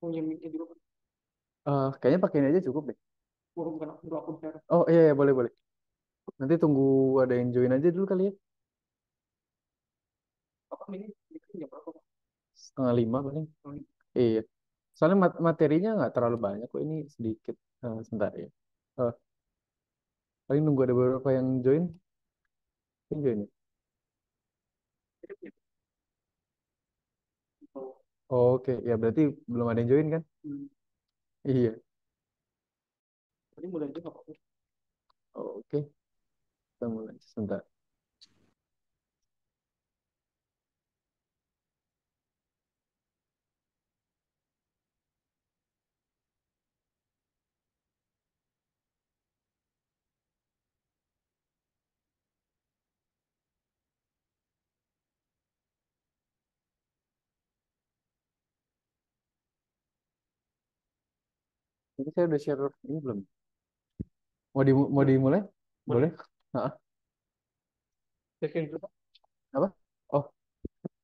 punya mic juga. Kayaknya pakai ini aja cukup deh. Bukan aku akun share. Oh iya, iya, boleh boleh. Nanti tunggu ada yang join aja dulu kali ya. Apa ini jam berapa, Pak? 4:30 paling. Oh, ini. Iya. Soalnya materinya nggak terlalu banyak kok, ini sedikit. Sebentar ya. Eh, Paling nunggu ada beberapa yang join. Yang join ya? Jadi punya info. Oke, ya berarti belum ada yang join kan? Hmm. Iya. Tadi mulai aja nggak apa-apa. Oke, kita mulai sebentar. Ini saya udah share ini belum? Mau Boleh. dimulai? Boleh. Boleh? Nah, Checkin dulu, Pak. apa? Oh,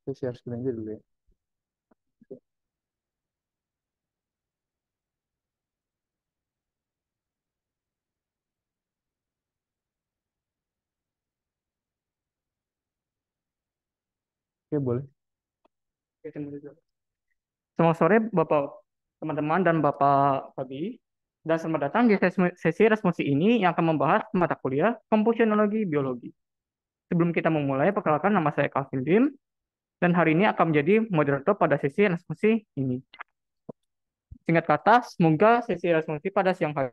saya share screen aja dulu ya. Oke, boleh. Checkin dulu. Selamat sore, Bapak, teman-teman, dan Bapak Fabi. Dan selamat datang di sesi responsi ini yang akan membahas mata kuliah Kompusionologi Biologi. Sebelum kita memulai, perkenalkan nama saya Calvin Lim, dan hari ini akan menjadi moderator pada sesi responsi ini. Singkat kata, semoga sesi responsi pada siang hari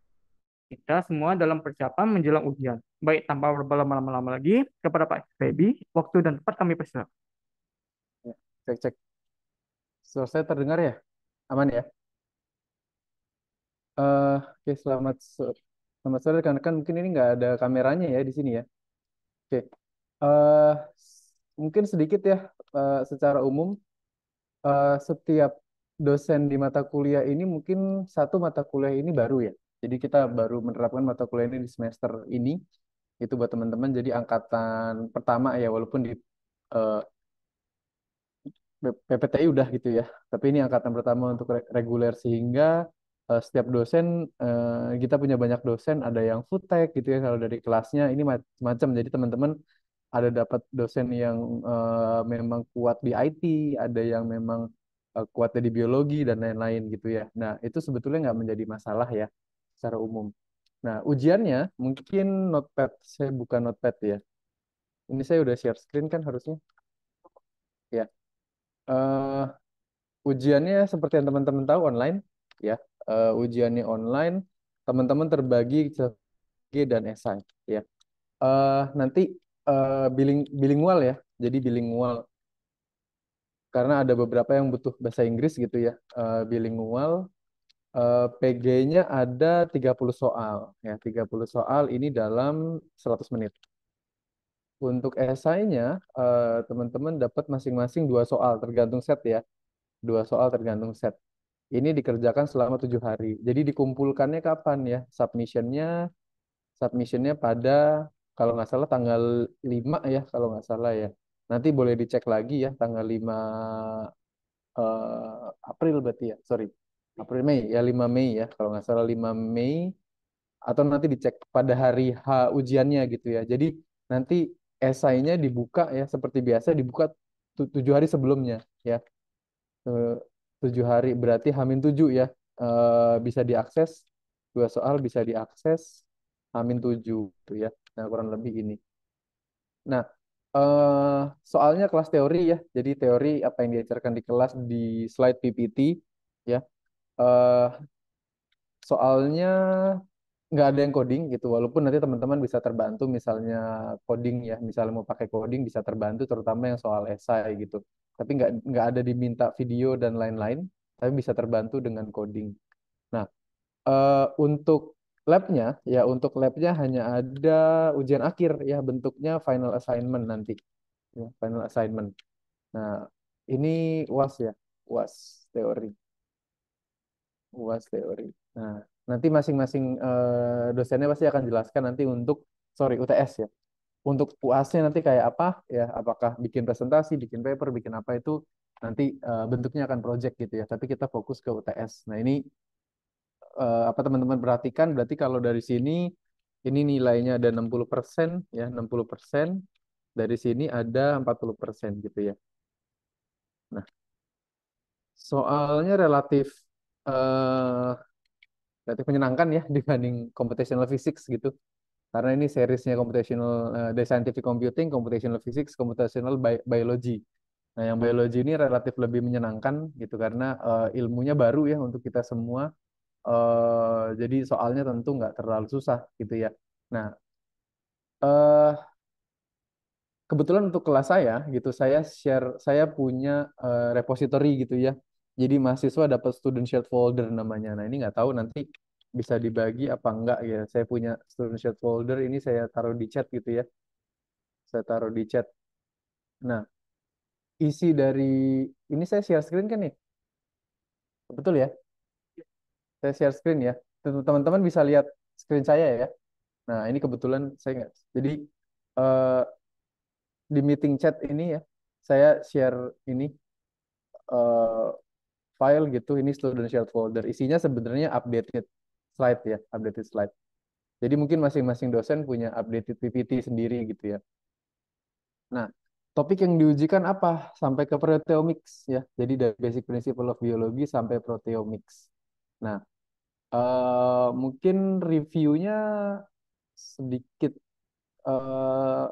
kita semua dalam persiapan menjelang ujian. Baik, tanpa berlama-lama lagi, kepada Pak Febi, waktu dan tempat kami persilakan. Ya, cek cek. Selesai terdengar ya? Aman ya? Oke, selamat sore rekan-rekan. Mungkin ini nggak ada kameranya ya di sini ya. Oke. eh Mungkin sedikit ya, secara umum, setiap dosen di mata kuliah ini mungkin satu mata kuliah ini baru ya. Jadi kita baru menerapkan mata kuliah ini di semester ini. Itu buat teman-teman. Jadi angkatan pertama ya, walaupun di eh, PPTI udah gitu ya. Tapi ini angkatan pertama untuk reguler, sehingga setiap dosen, kita punya banyak dosen, ada yang foodtech gitu ya kalau dari kelasnya ini macam-macam. Jadi teman-teman ada dapat dosen yang memang kuat di IT, ada yang memang kuat di biologi dan lain-lain gitu ya. Nah, itu sebetulnya nggak menjadi masalah ya secara umum. Nah, ujiannya mungkin notepad, saya buka notepad ya. Ini saya udah share screen kan harusnya. Ya. Eh, Ujiannya seperti yang teman-teman tahu online ya. Ujiannya online, teman-teman terbagi C dan esai ya. Nanti bilingual ya. Jadi bilingual karena ada beberapa yang butuh bahasa Inggris gitu ya. Bilingual, PG-nya ada 30 soal ya. 30 soal ini dalam 100 menit. Untuk esainya, teman-teman dapat masing-masing 2 soal tergantung set ya. 2 soal tergantung set. Ini dikerjakan selama 7 hari. Jadi dikumpulkannya kapan ya? Submissionnya pada, kalau nggak salah tanggal 5 ya, kalau nggak salah ya. Nanti boleh dicek lagi ya, tanggal 5 April berarti ya. Sorry. April Mei ya, 5 Mei ya. Kalau nggak salah 5 Mei, atau nanti dicek pada hari H ujiannya gitu ya. Jadi nanti esainya dibuka ya, seperti biasa dibuka 7 hari sebelumnya ya. Eh, 7 hari berarti H-7 ya. Bisa diakses, 2 soal bisa diakses H-7 gitu ya. Nah, kurang lebih ini. Nah, soalnya kelas teori ya. Jadi teori apa yang diajarkan di kelas di slide PPT ya. Eh, Soalnya nggak ada yang coding gitu, walaupun nanti teman-teman bisa terbantu misalnya coding ya, misalnya mau pakai coding bisa terbantu, terutama yang soal esai gitu. Tapi nggak ada diminta video dan lain-lain, tapi bisa terbantu dengan coding. Nah, untuk labnya hanya ada ujian akhir ya, bentuknya final assignment nanti ya, final assignment. Nah, ini UAS ya, UAS teori, UAS teori. Nah, nanti masing-masing dosennya pasti akan jelaskan nanti untuk, sorry, UTS ya. Untuk UAS-nya nanti kayak apa ya, apakah bikin presentasi, bikin paper, bikin apa, itu nanti bentuknya akan project gitu ya, tapi kita fokus ke UTS. Nah, ini apa teman-teman perhatikan, berarti kalau dari sini ini nilainya ada 60% ya, 60%. Dari sini ada 40% gitu ya. Nah, soalnya eh, relatif menyenangkan ya dibanding computational physics gitu. Karena ini seriesnya computational dari scientific computing, computational physics, computational biology. Nah, yang biologi ini relatif lebih menyenangkan gitu karena ilmunya baru ya untuk kita semua. Jadi soalnya tentu nggak terlalu susah gitu ya. Nah, eh kebetulan untuk kelas saya gitu, saya punya repository gitu ya. Jadi mahasiswa dapat student shared folder namanya. Nah, ini nggak tahu nanti bisa dibagi apa enggak ya. Saya punya student shared folder ini saya taruh di chat gitu ya. Saya taruh di chat. Nah, isi dari ini saya share screen kan nih. Betul ya? Saya share screen ya. Teman-teman bisa lihat screen saya ya. Nah, ini kebetulan saya nggak. Jadi eh, di meeting chat ini ya, saya share ini eh, file gitu. Ini student share folder. Isinya sebenarnya updated slide ya, updated slide. Jadi mungkin masing-masing dosen punya updated PPT sendiri gitu ya. Nah, topik yang diujikan apa? Sampai ke proteomics ya. Jadi dari basic principle of biology sampai proteomics. Nah, mungkin reviewnya sedikit eh,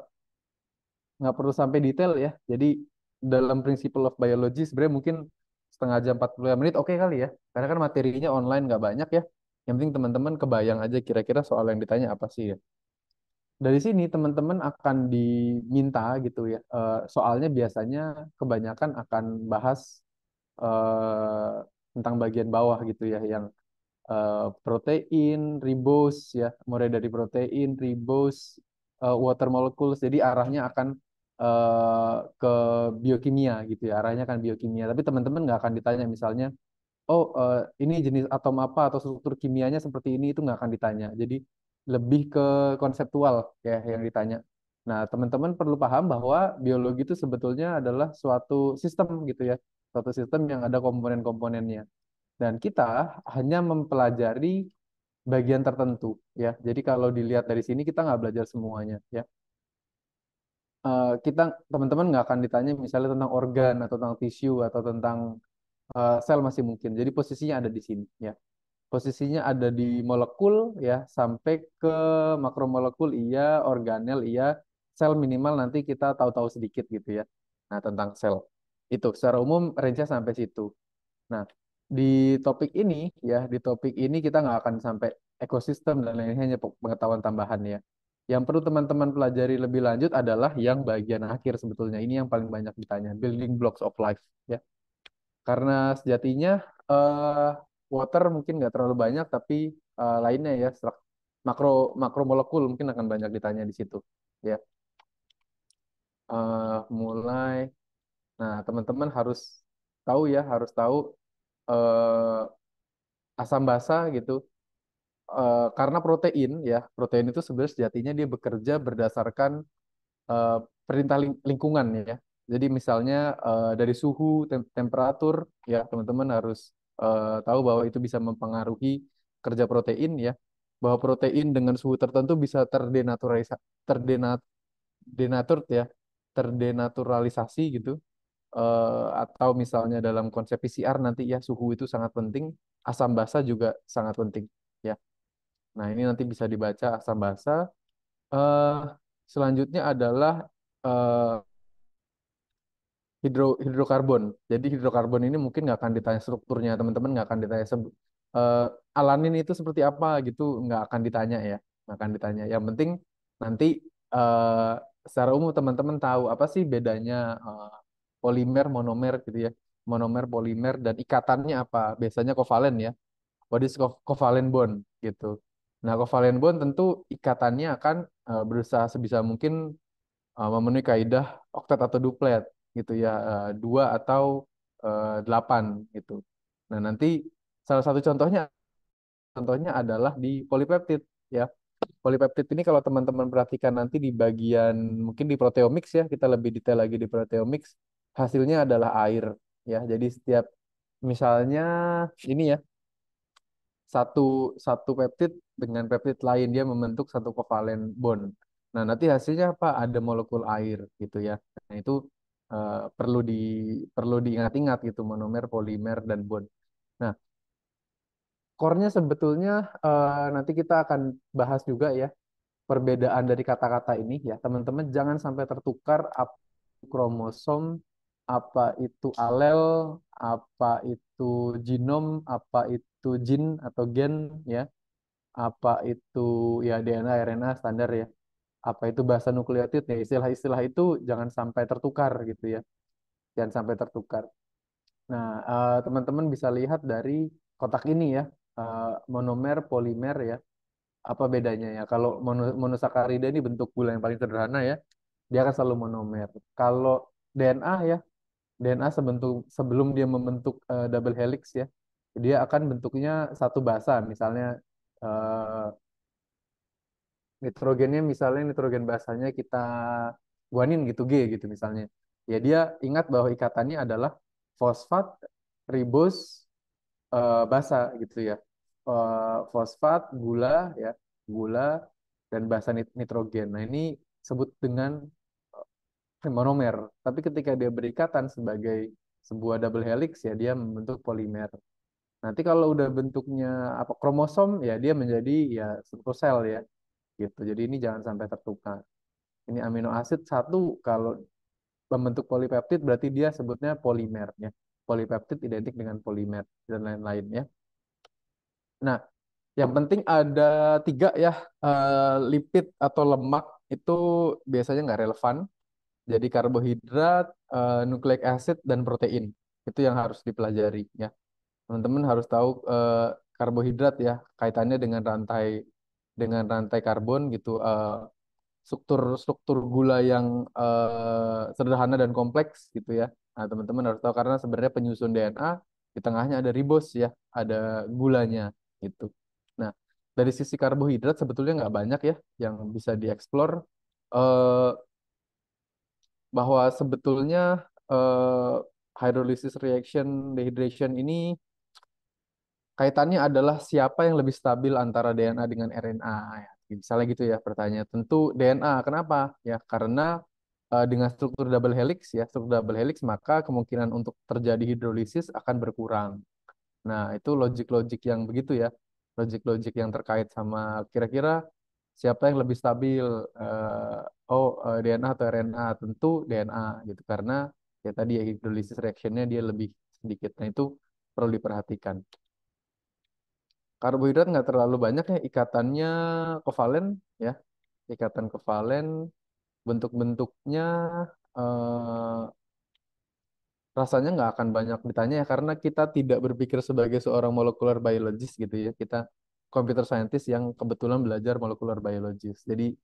nggak perlu sampai detail ya. Jadi dalam principle of biology sebenarnya mungkin setengah jam 45 menit oke kali ya. Karena kan materinya online nggak banyak ya. Yang penting teman-teman kebayang aja kira-kira soal yang ditanya apa sih ya. Dari sini teman-teman akan diminta gitu ya. Soalnya biasanya kebanyakan akan bahas eh, tentang bagian bawah gitu ya, yang protein, ribose ya, mulai dari protein, ribose, water molecules. Jadi arahnya akan ke biokimia gitu ya, arahnya akan biokimia. Tapi teman-teman nggak akan ditanya misalnya, oh ini jenis atom apa atau struktur kimianya seperti ini, itu nggak akan ditanya. Jadi lebih ke konseptual ya yang ditanya. Nah, teman-teman perlu paham bahwa biologi itu sebetulnya adalah suatu sistem gitu ya, suatu sistem yang ada komponen-komponennya. Dan kita hanya mempelajari bagian tertentu ya. Jadi kalau dilihat dari sini kita nggak belajar semuanya ya. Kita teman-teman nggak akan ditanya misalnya tentang organ atau tentang tisu atau tentang sel masih mungkin. Jadi posisinya ada di sini ya. Posisinya ada di molekul ya sampai ke makromolekul iya, organel iya, sel minimal nanti kita tahu-tahu sedikit gitu ya. Nah, tentang sel. Itu secara umum range-nya sampai situ. Nah, di topik ini ya, di topik ini kita nggak akan sampai ekosistem dan lain-lain, hanya pengetahuan tambahan ya. Yang perlu teman-teman pelajari lebih lanjut adalah yang bagian akhir sebetulnya. Ini yang paling banyak ditanya, building blocks of life ya. Karena sejatinya eh water mungkin nggak terlalu banyak, tapi lainnya ya, makro makromolekul mungkin akan banyak ditanya di situ ya. Mulai, nah teman-teman harus tahu ya, harus tahu eh asam basa gitu. Karena protein ya, protein itu sebenarnya sejatinya dia bekerja berdasarkan eh, perintah lingkungan ya. Jadi misalnya dari suhu, temperatur ya, teman-teman harus tahu bahwa itu bisa mempengaruhi kerja protein ya. Bahwa protein dengan suhu tertentu bisa terdenatur ya, terdenaturalisasi gitu. Atau misalnya dalam konsep PCR nanti ya, suhu itu sangat penting, asam basa juga sangat penting ya. Nah, ini nanti bisa dibaca asam basa. Eh, Selanjutnya adalah eh, hidrokarbon. Jadi hidrokarbon ini mungkin nggak akan ditanya strukturnya, teman-teman nggak akan ditanya eh, alanin itu seperti apa gitu, nggak akan ditanya ya, nggak akan ditanya. Yang penting nanti eh, secara umum teman-teman tahu apa sih bedanya polimer, monomer gitu ya, monomer, polimer dan ikatannya apa. Biasanya kovalen ya. What is covalent bond gitu. Nah, covalent bond tentu ikatannya akan berusaha sebisa mungkin memenuhi kaidah oktet atau duplet gitu ya, dua atau delapan gitu. Nah, nanti salah satu contohnya adalah di polipeptid ya. Polipeptid ini kalau teman-teman perhatikan nanti di bagian mungkin di proteomics ya, kita lebih detail lagi di proteomics, hasilnya adalah air. ya. Jadi setiap misalnya ini ya, satu satu peptid dengan peptid lain dia membentuk satu kovalen bond. Nah, nanti hasilnya apa? Ada molekul air gitu ya. Nah, itu perlu diingat-ingat gitu, monomer, polimer dan bond. Nah, core-nya sebetulnya nanti kita akan bahas juga ya perbedaan dari kata-kata ini ya. Teman-teman jangan sampai tertukar apa itu kromosom, apa itu alel, apa itu genom, apa itu gene atau gen ya, apa itu ya DNA, RNA standar ya. Apa itu bahasa nukleotid ya, istilah-istilah itu jangan sampai tertukar gitu ya. Jangan sampai tertukar. Nah, teman-teman bisa lihat dari kotak ini ya, monomer, polimer ya. Apa bedanya ya? Kalau monosakarida ini bentuk gula yang paling sederhana ya, dia akan selalu monomer. Kalau DNA ya, DNA sebelum dia membentuk double helix ya, dia akan bentuknya satu basa. Misalnya eh, nitrogennya, misalnya nitrogen basanya kita guanin gitu G gitu misalnya. Ya dia ingat bahwa ikatannya adalah fosfat, ribos, basa gitu ya. Fosfat, gula ya, gula dan basa nitrogen. Nah, ini sebut dengan monomer. Tapi ketika dia berikatan sebagai sebuah double helix ya dia membentuk polimer. Nanti kalau udah bentuknya apa kromosom ya dia menjadi ya struktur sel ya gitu. Jadi ini jangan sampai tertukar. Ini amino asid satu kalau membentuk polipeptid berarti dia sebutnya polimer ya. Polipeptid identik dengan polimer dan lain-lain ya. Nah, yang penting ada tiga ya, lipid atau lemak itu biasanya nggak relevan. Jadi karbohidrat, nucleic acid, dan protein. Itu yang harus dipelajari ya. Teman-teman harus tahu karbohidrat ya, kaitannya dengan rantai karbon gitu. Struktur gula yang sederhana dan kompleks gitu ya. Nah, teman-teman harus tahu karena sebenarnya penyusun DNA di tengahnya ada ribos ya, ada gulanya gitu. Nah, dari sisi karbohidrat sebetulnya nggak banyak ya yang bisa dieksplor. Eh, bahwa sebetulnya eh, hydrolysis reaction dehydration ini kaitannya adalah siapa yang lebih stabil antara DNA dengan RNA. Ya. Misalnya gitu ya pertanyaan. Tentu DNA. Kenapa? Ya karena dengan struktur double helix ya, struktur double helix maka kemungkinan untuk terjadi hidrolisis akan berkurang. Nah, itu logik-logik yang begitu ya. Logik-logik yang terkait sama kira-kira siapa yang lebih stabil DNA atau RNA? Tentu DNA gitu karena ya tadi ya hidrolisis reactionnya dia lebih sedikit. Nah, itu perlu diperhatikan. Karbohidrat nggak terlalu banyak ya ikatannya kovalen ya. Ikatan kovalen bentuk-bentuknya eh, rasanya nggak akan banyak ditanya ya karena kita tidak berpikir sebagai seorang molecular biologist gitu ya. Kita computer scientist yang kebetulan belajar molecular biologist. Jadi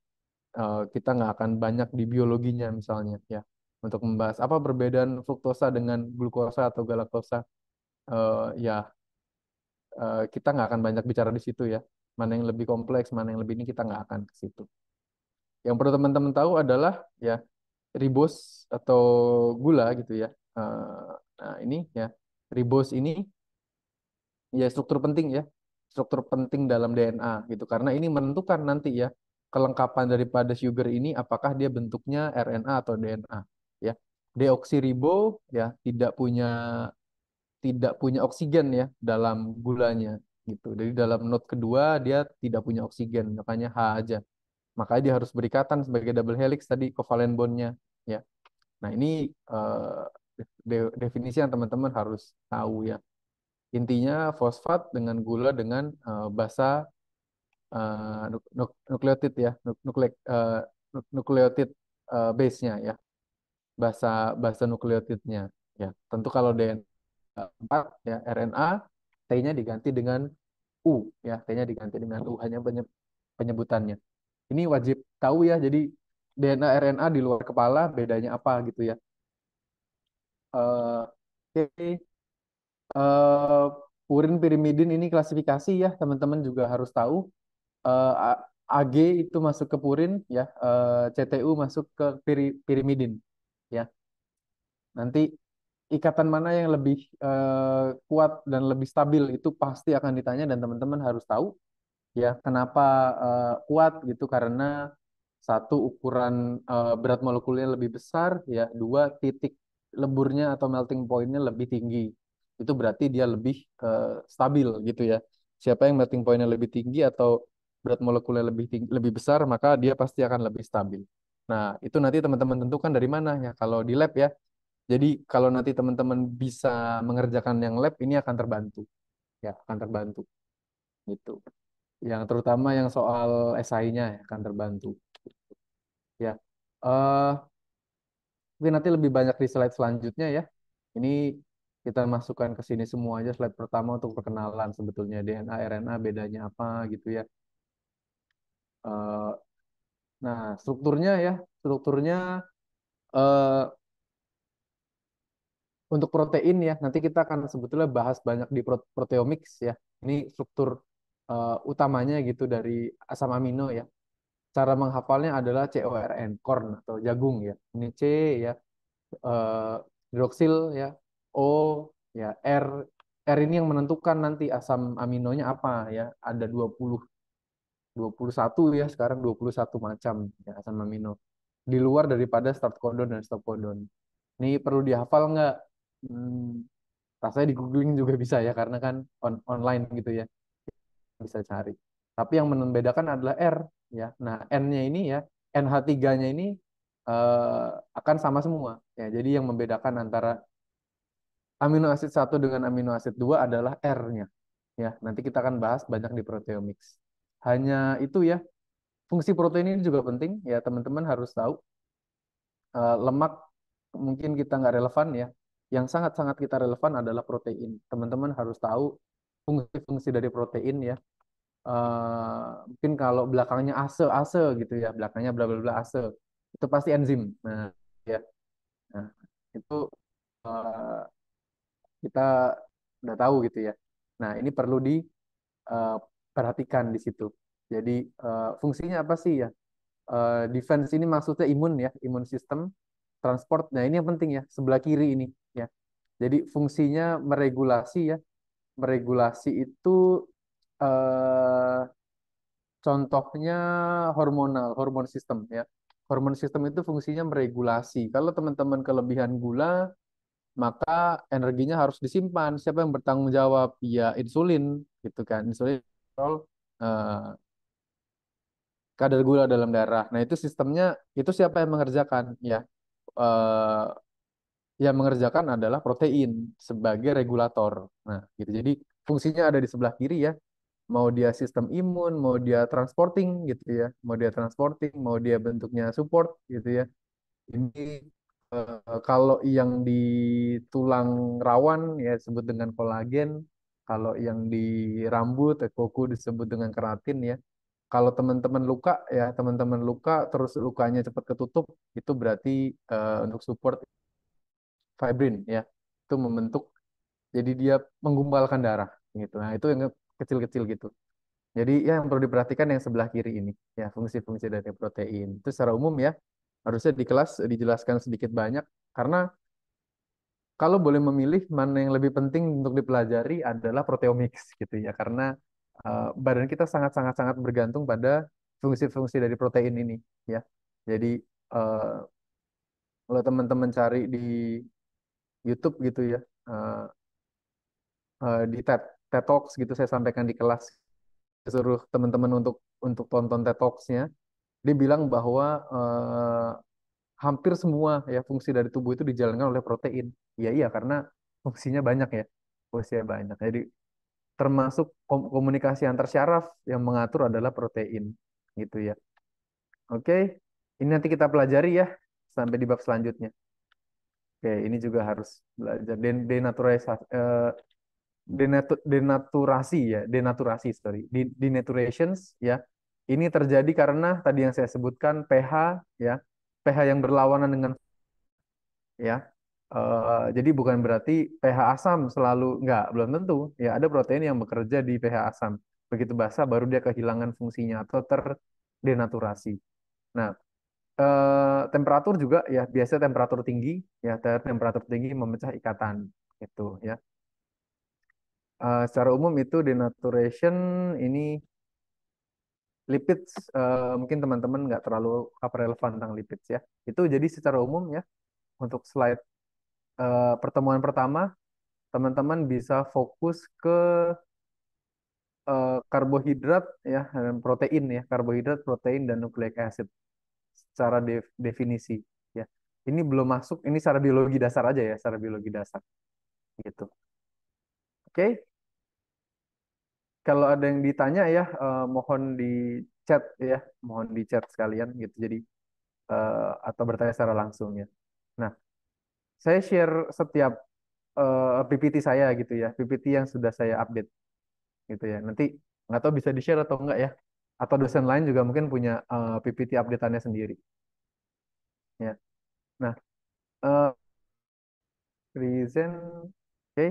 kita nggak akan banyak di biologinya misalnya ya untuk membahas apa perbedaan fruktosa dengan glukosa atau galaktosa. Ya kita nggak akan banyak bicara di situ ya. Mana yang lebih kompleks, mana yang lebih ini kita nggak akan ke situ. Yang perlu teman-teman tahu adalah ya ribos atau gula gitu ya. Nah ini ya ribos ini ya struktur penting ya, struktur penting dalam DNA gitu karena ini menentukan nanti ya kelengkapan daripada sugar ini apakah dia bentuknya RNA atau DNA ya. Deoksiribo ya tidak punya oksigen ya dalam gulanya gitu. Jadi dalam not kedua dia tidak punya oksigen, makanya H aja. Makanya dia harus berikatan sebagai double helix tadi covalent bondnya ya. Nah ini eh, definisi yang teman-teman harus tahu ya. Intinya fosfat dengan gula dengan basa nukleotid ya, nukleotid base-nya ya, basa basa nukleotidnya ya. Tentu kalau DNA 4 ya RNA T-nya diganti dengan U ya, T-nya diganti dengan U hanya penyebutannya. Ini wajib tahu ya. Jadi DNA RNA di luar kepala bedanya apa gitu ya. Oke. Eh, Purin pirimidin ini klasifikasi ya, teman-teman juga harus tahu. AG itu masuk ke purin ya, CTU masuk ke pirimidin ya. Nanti ikatan mana yang lebih kuat dan lebih stabil itu pasti akan ditanya dan teman-teman harus tahu ya kenapa kuat gitu karena satu ukuran berat molekulnya lebih besar ya dua titik leburnya atau melting pointnya lebih tinggi itu berarti dia lebih stabil gitu ya siapa yang melting pointnya lebih tinggi atau berat molekulnya lebih tinggi, lebih besar maka dia pasti akan lebih stabil. Nah itu nanti teman-teman tentukan dari mana ya kalau di lab ya jadi kalau nanti teman-teman bisa mengerjakan yang lab ini akan terbantu ya akan terbantu gitu yang terutama yang soal SI-nya ya, akan terbantu ya. Mungkin nanti lebih banyak di slide selanjutnya ya. Ini kita masukkan ke sini semua aja slide pertama untuk perkenalan sebetulnya DNA RNA bedanya apa gitu ya. Eh, nah, strukturnya eh, untuk protein ya. Nanti kita akan sebetulnya bahas banyak di proteomics ya. Ini struktur utamanya gitu dari asam amino ya. Cara menghafalnya adalah CORN, corn atau jagung ya. Ini C ya, eh, hidroksil ya, O ya, R ini yang menentukan nanti asam aminonya apa ya. Ada 21 ya sekarang 21 macam ya asam amino. Di luar daripada start codon dan stop codon. Ini perlu dihafal nggak? Hmm, rasanya di googling juga bisa ya karena kan online gitu ya bisa cari. Tapi yang membedakan adalah R ya. Nah, N-nya ini ya, NH3-nya ini akan sama semua ya. Jadi yang membedakan antara amino asid satu dengan amino asid 2 adalah R-nya. Ya, nanti kita akan bahas banyak di proteomics. Hanya itu ya, fungsi protein ini juga penting ya, teman-teman harus tahu. Lemak mungkin kita nggak relevan ya. Yang sangat-sangat kita relevan adalah protein. Teman-teman harus tahu fungsi-fungsi dari protein ya. Mungkin kalau belakangnya ase ase gitu ya, belakangnya bla bla bla ase. Itu pasti enzim. Nah, ya. Nah, itu eh, kita udah tahu gitu ya. Nah, ini perlu diperhatikan di situ. Jadi fungsinya apa sih ya? Defense ini maksudnya imun ya, imun sistem, transport. Nah, ini yang penting ya, sebelah kiri ini ya. Jadi fungsinya meregulasi ya. Meregulasi itu eh, contohnya hormonal, hormon sistem ya. Hormon sistem itu fungsinya meregulasi. Kalau teman-teman kelebihan gula, maka energinya harus disimpan. Siapa yang bertanggung jawab? Ya insulin, gitu kan. Insulin kontrol eh, kadar gula dalam darah. Nah itu sistemnya, itu siapa yang mengerjakan? Ya, eh, yang mengerjakan adalah protein sebagai regulator. Nah, gitu. Jadi fungsinya ada di sebelah kiri ya. Mau dia sistem imun, mau dia transporting gitu ya. Mau dia transporting, mau dia bentuknya support gitu ya. Ini kalau yang di tulang rawan ya disebut dengan kolagen, kalau yang di rambut, kuku disebut dengan keratin ya. Kalau teman-teman luka ya, teman-teman luka terus lukanya cepat ketutup, itu berarti untuk support fibrin ya. Itu membentuk jadi dia menggumpalkan darah gitu. Nah, itu yang kecil-kecil gitu. Jadi ya yang perlu diperhatikan yang sebelah kiri ini ya fungsi-fungsi dari protein. Itu secara umum ya harusnya di kelas dijelaskan sedikit banyak karena kalau boleh memilih mana yang lebih penting untuk dipelajari adalah proteomics gitu ya karena badan kita sangat-sangat sangat bergantung pada fungsi-fungsi dari protein ini ya. Jadi eh, kalau teman-teman cari di YouTube gitu ya eh, di TED Talks gitu saya sampaikan di kelas suruh teman-teman untuk tonton TED Talks-nya dia bilang bahwa hampir semua ya fungsi dari tubuh itu dijalankan oleh protein. Iya iya karena fungsinya banyak ya. Fungsinya banyak. Jadi termasuk komunikasi antar syaraf yang mengatur adalah protein gitu ya. Oke, ini nanti kita pelajari ya sampai di bab selanjutnya. Oke, ini juga harus belajar denaturasi ya, denaturasi sorry, denaturations ya. Ini terjadi karena tadi yang saya sebutkan pH ya, pH yang berlawanan dengan ya. Jadi bukan berarti pH asam selalu enggak, belum tentu. Ya ada protein yang bekerja di pH asam. Begitu basah baru dia kehilangan fungsinya atau terdenaturasi. Nah, Temperatur juga ya, biasa temperatur tinggi ya, temperatur tinggi memecah ikatan gitu ya. Secara umum itu denaturation ini lipids, mungkin teman-teman nggak terlalu apa relevan tentang lipids ya. Itu jadi secara umum ya untuk slide pertemuan pertama teman-teman bisa fokus ke karbohidrat ya dan protein ya, karbohidrat, protein dan nucleic acid secara definisi ya. Ini belum masuk, ini secara biologi dasar aja ya, secara biologi dasar gitu. Oke, kalau ada yang ditanya ya mohon di chat ya, mohon di chat sekalian gitu. Jadi atau bertanya secara langsung ya. Nah, saya share setiap PPT saya gitu ya, PPT yang sudah saya update gitu ya. Nanti nggak tahu bisa di-share atau enggak ya. Atau dosen lain juga mungkin punya PPT update-annya sendiri ya. Nah, eh, present, oke.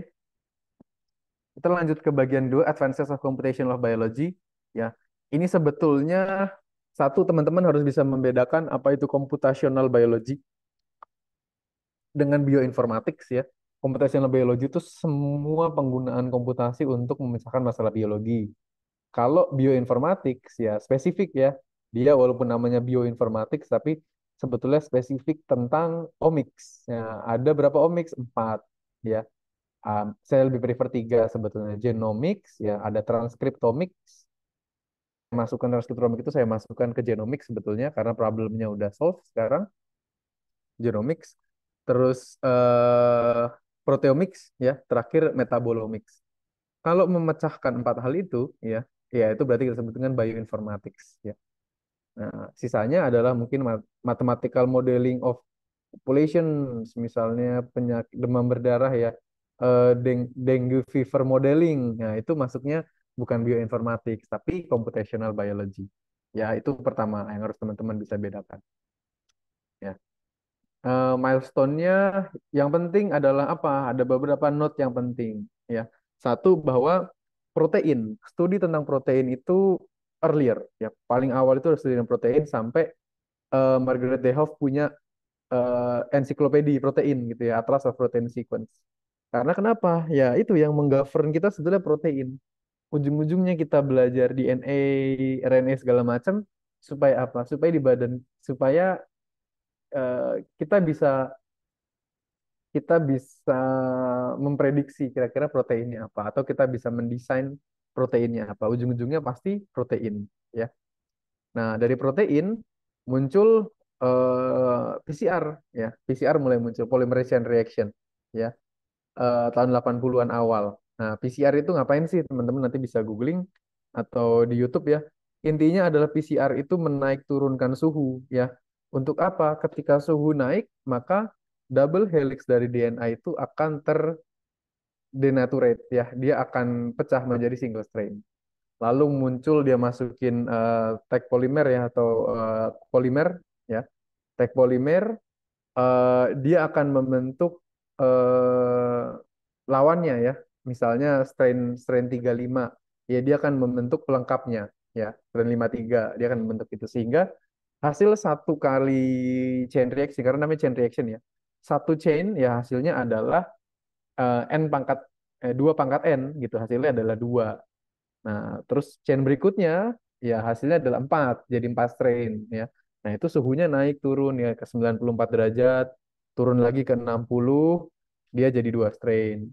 Kita lanjut ke bagian 2, Advances of Computational Biology. Ya, ini sebetulnya satu teman-teman harus bisa membedakan apa itu computational biology dengan bioinformatics ya. Computational biology itu semua penggunaan komputasi untuk memecahkan masalah biologi. Kalau bioinformatics ya spesifik ya, dia walaupun namanya bioinformatics tapi sebetulnya spesifik tentang omics. Ya, ada berapa omics? Empat ya. Saya lebih prefer tiga sebetulnya. Genomics, ya ada transcriptomics. Masukkan transcriptomics itu saya masukkan ke genomics sebetulnya karena problemnya udah solve sekarang. Genomics, terus proteomics, ya terakhir metabolomics. Kalau memecahkan empat hal itu, ya, ya itu berarti kita sebut dengan bioinformatics, ya. Nah, sisanya adalah mungkin mathematical modeling of population, misalnya penyakit demam berdarah ya, dengue fever modeling. Nah, itu masuknya bukan bioinformatics, tapi computational biology. Ya, itu pertama yang harus teman-teman bisa bedakan. Ya. Milestone-nya yang penting adalah apa? Ada beberapa note yang penting. Ya, satu bahwa protein, studi tentang protein itu earlier. Ya, paling awal itu studi tentang protein sampai Margaret Dehoff punya ensiklopedia protein gitu ya, Atlas of Protein Sequence. Karena kenapa? Ya itu yang menggovern kita sebetulnya protein. Ujung-ujungnya kita belajar DNA, RNA segala macam supaya apa? Supaya di badan, supaya kita bisa memprediksi kira-kira proteinnya apa atau kita bisa mendesain proteinnya apa. Ujung-ujungnya pasti protein ya. Nah, dari protein muncul PCR ya. PCR mulai muncul polymerase chain reaction ya tahun 80-an awal. Nah, PCR itu ngapain sih? Teman-teman nanti bisa googling atau di YouTube ya. Intinya adalah PCR itu menaik turunkan suhu ya. Untuk apa? Ketika suhu naik, maka double helix dari DNA itu akan terdenaturate ya. Dia akan pecah menjadi single strain. Lalu muncul dia masukin tag polimer ya atau polimer ya. Tag polimer dia akan membentuk eh, lawannya ya. Misalnya strain strain 35 ya dia akan membentuk pelengkapnya ya. Strain 53 dia akan membentuk itu sehingga hasil satu kali chain reaction karena namanya chain reaction ya. Satu chain ya hasilnya adalah n pangkat 2 pangkat n gitu hasilnya adalah dua. Nah, terus chain berikutnya ya hasilnya adalah 4 jadi 4 strain ya. Nah, itu suhunya naik turun ya ke 94 derajat, turun lagi ke 60, dia jadi 2 strain.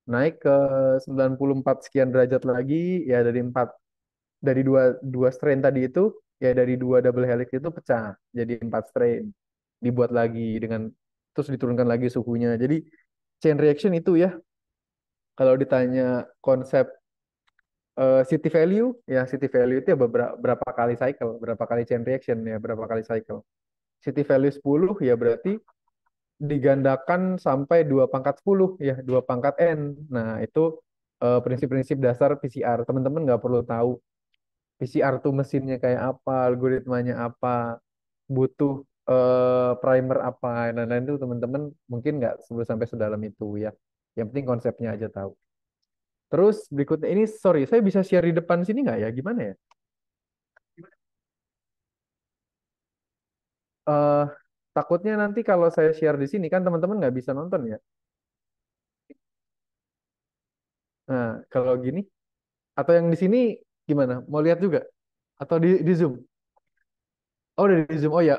Naik ke 94 sekian derajat lagi ya dari dua strain tadi itu ya dari dua double helix itu pecah jadi 4 strain. Dibuat lagi dengan terus diturunkan lagi suhunya. Jadi chain reaction itu ya kalau ditanya konsep city value ya city value itu ya berapa kali cycle, berapa kali chain reaction ya, berapa kali cycle. City value 10 ya berarti digandakan sampai 2 pangkat 10 ya, 2 pangkat N. Nah, itu prinsip-prinsip dasar PCR. Teman-teman nggak perlu tahu PCR tuh mesinnya kayak apa, algoritmanya apa, butuh primer apa. Nah, lain itu teman-teman mungkin nggak sebelum sampai sedalam itu ya. Yang penting konsepnya aja tahu. Terus berikutnya ini, sorry, saya bisa share di depan sini nggak ya? Gimana ya? eh takutnya nanti kalau saya share di sini kan teman-teman nggak bisa nonton ya. Nah, kalau gini atau yang di sini gimana? Mau lihat juga? Atau di Zoom? Oh, udah di Zoom. Oh ya,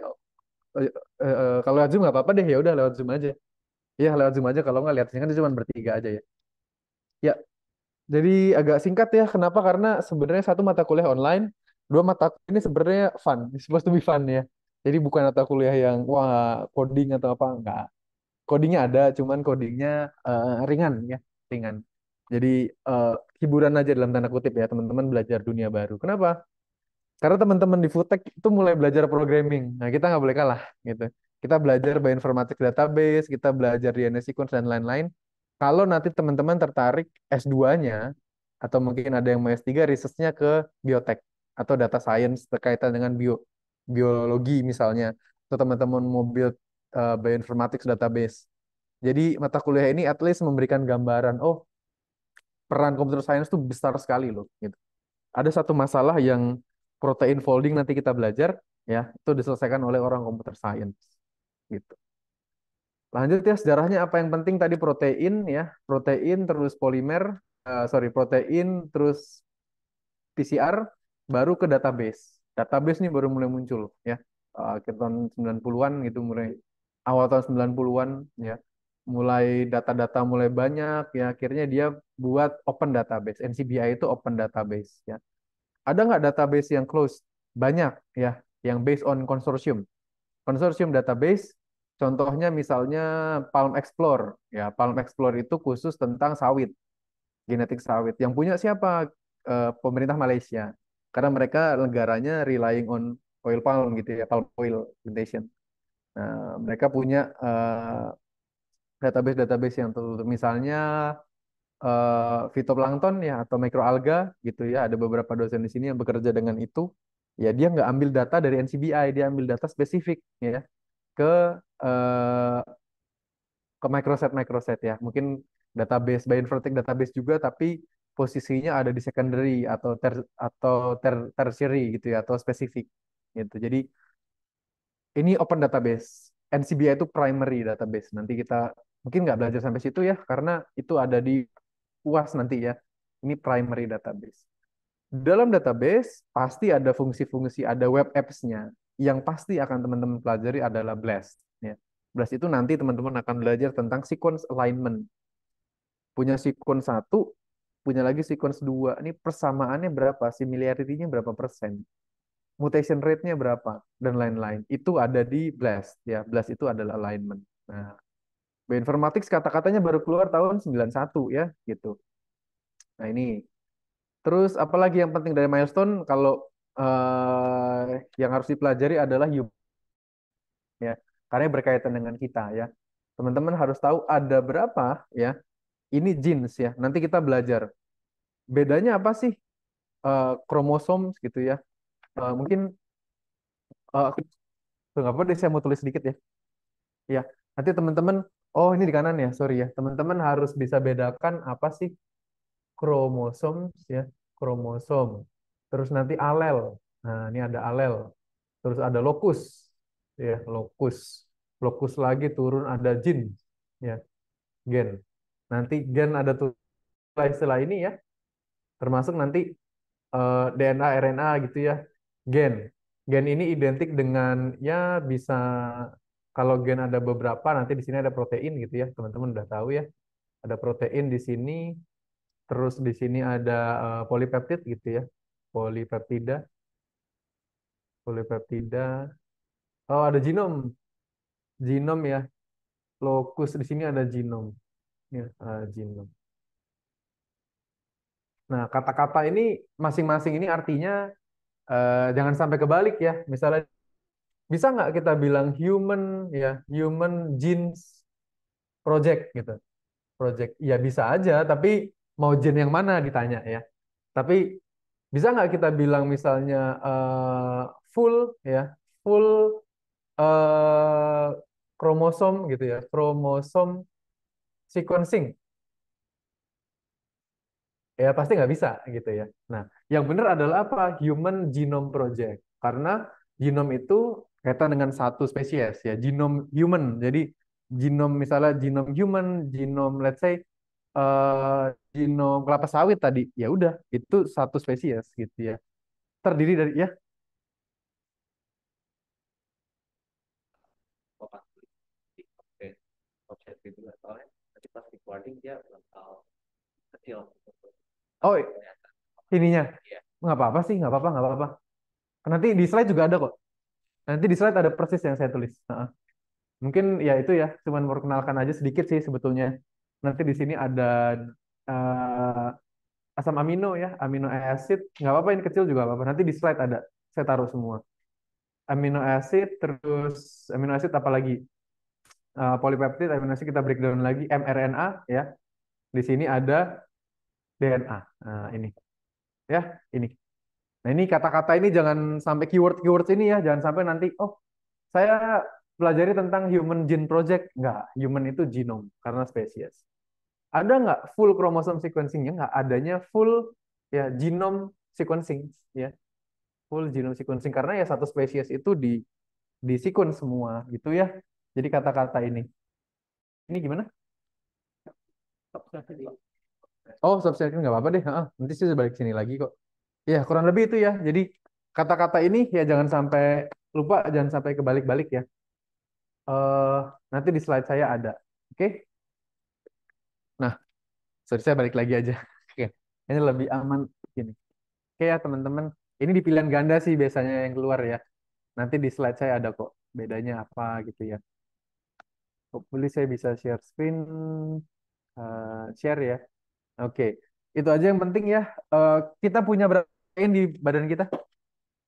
kalau lewat Zoom nggak apa-apa deh. Ya udah lewat Zoom aja. Iya, lewat Zoom aja. Kalau nggak lihat sini kan cuma bertiga aja ya. Ya, jadi agak singkat ya. Kenapa? Karena sebenarnya satu mata kuliah online, dua mata kuliah ini sebenarnya fun. It's supposed to be fun ya. Jadi bukan mata kuliah yang wah coding atau apa enggak. Codingnya ada, cuman codingnya ringan ya, ringan. Jadi eh, hiburan aja dalam tanda kutip ya, teman-teman belajar dunia baru. Kenapa? Karena teman-teman di Foodtech itu mulai belajar programming. Nah, kita nggak boleh kalah gitu. Kita belajar bioinformatics database, kita belajar DNA sequence dan lain-lain. Kalau nanti teman-teman tertarik S2-nya atau mungkin ada yang mau S3 research-nya ke biotek atau data science terkaitan dengan biologi misalnya atau teman-teman mau build bioinformatics database. Jadi mata kuliah ini at least memberikan gambaran, oh peran computer science itu besar sekali loh gitu. Ada satu masalah yang protein folding nanti kita belajar ya, itu diselesaikan oleh orang computer science gitu. Lanjut ya sejarahnya apa yang penting tadi protein ya, protein terus polimer, sorry protein terus PCR baru ke database. Database nih baru mulai muncul ya. Akhir tahun 90-an gitu mulai awal tahun 90-an ya. Mulai data-data mulai banyak ya akhirnya dia buat open database. NCBI itu open database ya. Ada nggak database yang closed? Banyak ya, yang based on konsorsium. Konsorsium database, contohnya misalnya Palm Explore. Ya, Palm Explore itu khusus tentang sawit, genetik sawit. Yang punya siapa? Pemerintah Malaysia. Karena mereka negaranya relying on oil palm gitu ya, palm oil plantation. Nah, mereka punya database-database yang tertutup. Misalnya fitoplankton ya atau mikroalga gitu ya. Ada beberapa dosen di sini yang bekerja dengan itu. Ya dia nggak ambil data dari NCBI, dia ambil data spesifik ya ke eh, ke microset microset ya. Mungkin database bioinformatic database juga, tapi posisinya ada di secondary tertiary gitu ya atau spesifik gitu. Jadi ini open database. NCBI itu primary database. Nanti kita mungkin nggak belajar sampai situ ya, karena itu ada di UAS nanti ya. Ini primary database. Dalam database pasti ada fungsi-fungsi, ada web apps-nya. Yang pasti akan teman-teman pelajari adalah BLAST. Ya. BLAST itu nanti teman-teman akan belajar tentang sequence alignment. Punya sequence satu, punya lagi sequence dua. Ini persamaannya berapa, similarity-nya berapa persen, mutation rate-nya berapa, dan lain-lain. Itu ada di BLAST. Ya. BLAST itu adalah alignment. Nah, bioinformatics kata-katanya baru keluar tahun 91 ya, gitu. Nah, ini terus apalagi yang penting dari milestone kalau yang harus dipelajari adalah human ya, karena berkaitan dengan kita ya. Teman-teman harus tahu ada berapa ya. Ini genes ya. Nanti kita belajar bedanya apa sih kromosom gitu ya. Mungkin uh, nggak apa deh saya mau tulis sedikit ya. Ya, nanti teman-teman oh ini di kanan ya, sorry ya. Teman-teman harus bisa bedakan apa sih kromosom ya, kromosom. Terus nanti alel. Nah, ini ada alel. Terus ada lokus, ya lokus. Lokus lagi turun ada gene, ya gen. Nanti gen ada tuh istilah ini ya, termasuk nanti DNA, RNA gitu ya, gen. Gen ini identik dengan ya bisa kalau gen ada beberapa, nanti di sini ada protein gitu ya, teman-teman udah tahu ya. Ada protein di sini, terus di sini ada polipeptid gitu ya, polipeptida, polipeptida. Oh ada genom, genom ya. Lokus di sini ada genom, ya, genom. Nah, kata-kata ini masing-masing ini artinya jangan sampai kebalik ya. Misalnya bisa nggak kita bilang human ya, human genes project gitu, project. Ya bisa aja, tapi mau gen yang mana ditanya ya. Tapi bisa nggak kita bilang misalnya full ya, full eh, kromosom gitu ya, kromosom sequencing. Ya pasti nggak bisa gitu ya. Nah, yang benar adalah apa? Human Genome Project. Karena genom itu kaitan dengan satu spesies ya, genom human. Jadi genom misalnya genom human, genom let's say eh genom kelapa sawit tadi, ya udah itu satu spesies gitu ya. Terdiri dari ya. Oh, pas oke oke gitu lah soalnya nanti pas recording dia bakal kecil Oh, kelihatan. ininya Iya. nggak apa-apa sih, nggak apa-apa, nggak apa-apa. Nanti di slide juga ada kok. Nanti di slide ada persis yang saya tulis. Heeh. Mungkin ya itu ya, cuman perkenalkan aja sedikit sih sebetulnya. Nanti di sini ada eh, asam amino ya, amino acid. Nggak apa-apa, ini kecil juga nggak apa-apa. Nanti di slide ada, saya taruh semua. Amino acid, terus amino acid apa lagi? Polipeptid, amino acid kita breakdown lagi. mRNA ya. Di sini ada DNA. Nah, ini ya, ini. Nah, ini kata-kata ini jangan sampai keyword-keyword ini ya, jangan sampai nanti oh, saya pelajari tentang Human Gene Project. Enggak, human itu genome karena spesies. Ada nggak full chromosome sequencing-nya? Nggak adanya full ya genome sequencing ya, full genome sequencing karena ya satu spesies itu di sequence semua gitu ya. Jadi kata-kata ini gimana? Oh, subsequence nggak apa-apa deh. Heeh, nanti saya balik sini lagi kok. Ya, kurang lebih itu ya. Jadi kata-kata ini ya jangan sampai lupa, jangan sampai kebalik-balik ya. eh Nanti di slide saya ada. Oke. Nah, sorry saya balik lagi aja. Oke. Ini lebih aman gini. Oke ya, teman-teman. Ini di pilihan ganda sih biasanya yang keluar ya. Nanti di slide saya ada kok bedanya apa gitu ya. Hopefully saya bisa share screen, share ya. Oke. Itu aja yang penting ya. Eh, kita punya berapa protein di badan kita?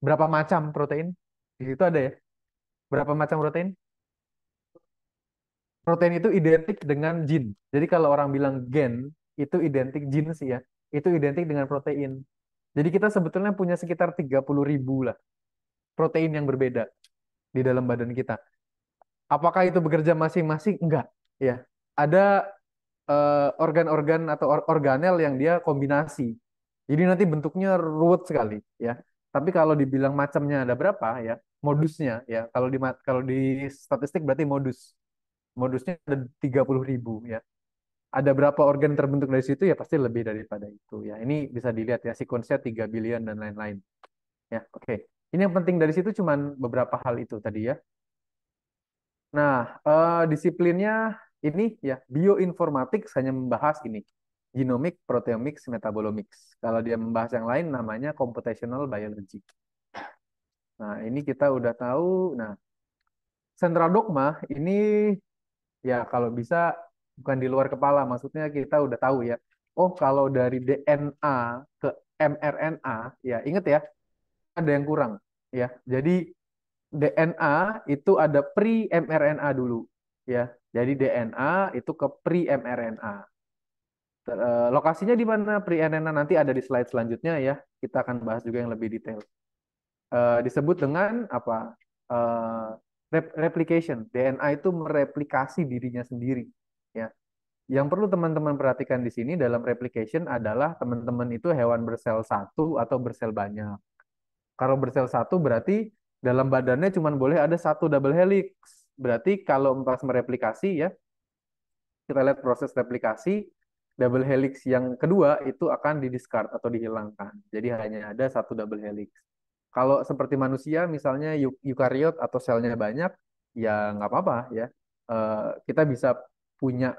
Berapa macam protein? Di situ ada ya. Berapa macam protein? Protein itu identik dengan gene. Jadi kalau orang bilang gen, itu identik gene sih ya. Itu identik dengan protein. Jadi kita sebetulnya punya sekitar 30.000 lah protein yang berbeda di dalam badan kita. Apakah itu bekerja masing-masing? Enggak. Ya, ada organ-organ atau organel yang dia kombinasi. Jadi nanti bentuknya ruwet sekali ya. Tapi kalau dibilang macamnya ada berapa ya, modusnya ya. Kalau di statistik berarti modusnya ada 30.000 ya. Ada berapa organ terbentuk dari situ ya pasti lebih daripada itu ya. Ini bisa dilihat ya sequence-nya 3 billion dan lain-lain. Ya, oke. Ini yang penting dari situ cuman beberapa hal itu tadi ya. Nah, disiplinnya ini ya bioinformatics hanya membahas ini genomic, proteomics, metabolomics. Kalau dia membahas yang lain namanya computational biology. Nah, ini kita udah tahu. Nah, central dogma ini ya kalau bisa bukan di luar kepala, maksudnya kita udah tahu ya. Oh, kalau dari DNA ke mRNA, ya inget ya, ada yang kurang ya. Jadi DNA itu ada pre-mRNA dulu ya. Jadi DNA itu ke pre-mRNA. Lokasinya di mana pre-mRNA nanti ada di slide selanjutnya ya. Kita akan bahas juga yang lebih detail. Disebut dengan apa? Eh, Replication. DNA itu mereplikasi dirinya sendiri ya. Yang perlu teman-teman perhatikan di sini dalam replication adalah teman-teman itu hewan bersel satu atau bersel banyak. Kalau bersel satu berarti dalam badannya cuma boleh ada satu double helix. Berarti kalau pas mereplikasi ya, kita lihat proses replikasi, double helix yang kedua itu akan di-discard atau dihilangkan. Jadi hanya ada satu double helix. Kalau seperti manusia, misalnya eukariot atau selnya banyak, ya nggak apa-apa ya. Kita bisa punya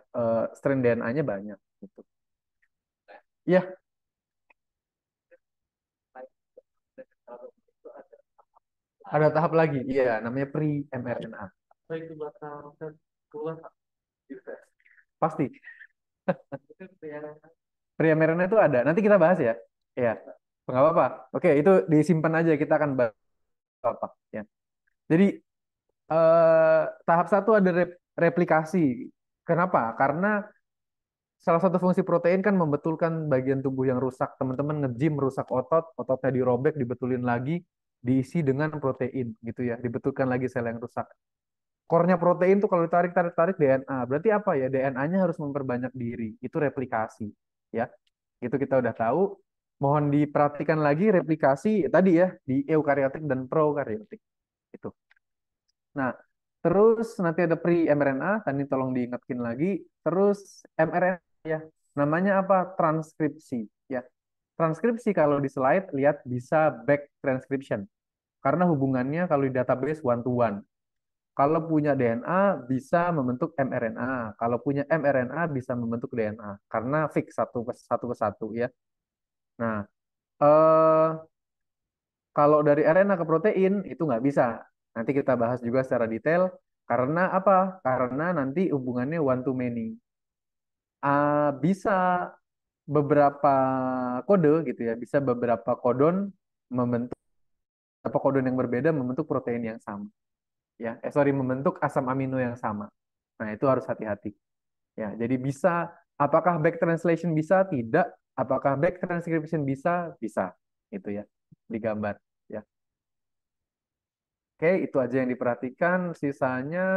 strain DNA-nya banyak. Gitu. Ya, ada tahap lagi. Iya, namanya pre-mRNA. Baik itu bakal keluar Pasti. Pre-mRNA itu ada. Nanti kita bahas ya. Iya, nggak apa-apa. Oke, itu disimpan aja. Kita akan bahas apa. Ya. Jadi tahap satu ada replikasi. Kenapa? Karena salah satu fungsi protein kan membetulkan bagian tubuh yang rusak. Teman-teman nge-gym rusak otot, ototnya dirobek, dibetulin lagi, diisi dengan protein gitu ya, dibetulkan lagi sel yang rusak. Core-nya protein tuh kalau ditarik tarik tarik DNA. Berarti apa ya? DNA-nya harus memperbanyak diri. Itu replikasi, ya. Itu kita udah tahu. Mohon diperhatikan lagi replikasi tadi ya di eukariotik dan prokariotik. Itu. Nah, terus nanti ada pre-mRNA, tadi tolong diingatkan lagi. Terus mRNA ya, namanya apa? Transkripsi ya. Transkripsi kalau di slide lihat bisa back transcription karena hubungannya kalau di database one to one. Kalau punya DNA bisa membentuk mRNA, kalau punya mRNA bisa membentuk DNA karena fix satu ke satu ya. Nah, eh, kalau dari RNA ke protein itu nggak bisa. Nanti kita bahas juga secara detail. Karena apa? Karena nanti hubungannya one to many. Bisa beberapa kode gitu ya, bisa beberapa kodon membentuk beberapa kodon yang berbeda membentuk protein yang sama. Ya, sorry, membentuk asam amino yang sama. Nah, itu harus hati-hati. Ya, jadi bisa, apakah back translation bisa? Tidak. Apakah back transcription bisa? Bisa. Itu ya, digambar. Ya. Oke, itu aja yang diperhatikan. Sisanya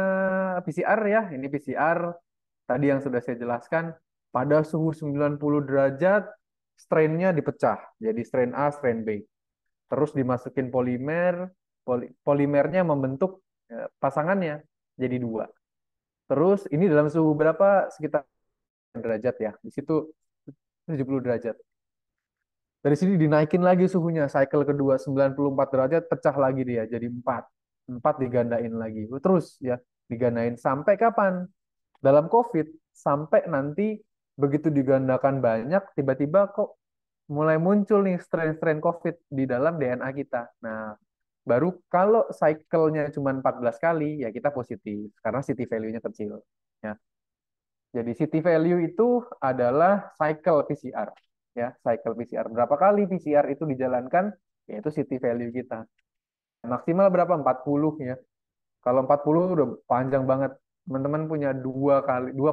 PCR ya. Ini PCR tadi yang sudah saya jelaskan. Pada suhu 90 derajat, strain-nya dipecah. Jadi strain A, strain B. Terus dimasukin polimer. Polimernya membentuk pasangannya jadi dua. Terus ini dalam suhu berapa? Sekitar derajat ya. Di situ 70 derajat. Dari sini dinaikin lagi suhunya, cycle kedua 94 derajat, pecah lagi dia jadi 4. 4 digandain lagi. Terus ya, digandain sampai kapan? Dalam COVID, sampai nanti begitu digandakan banyak, tiba-tiba kok mulai muncul nih strain-strain COVID di dalam DNA kita. Nah, baru kalau cycle-nya cuma 14 kali, ya kita positif, karena city value-nya kecil. Ya. Jadi city value itu adalah cycle PCR, ya, cycle PCR. Berapa kali PCR itu dijalankan, yaitu city value kita. Maksimal berapa? 40 ya. Kalau 40 udah panjang banget. Teman-teman punya dua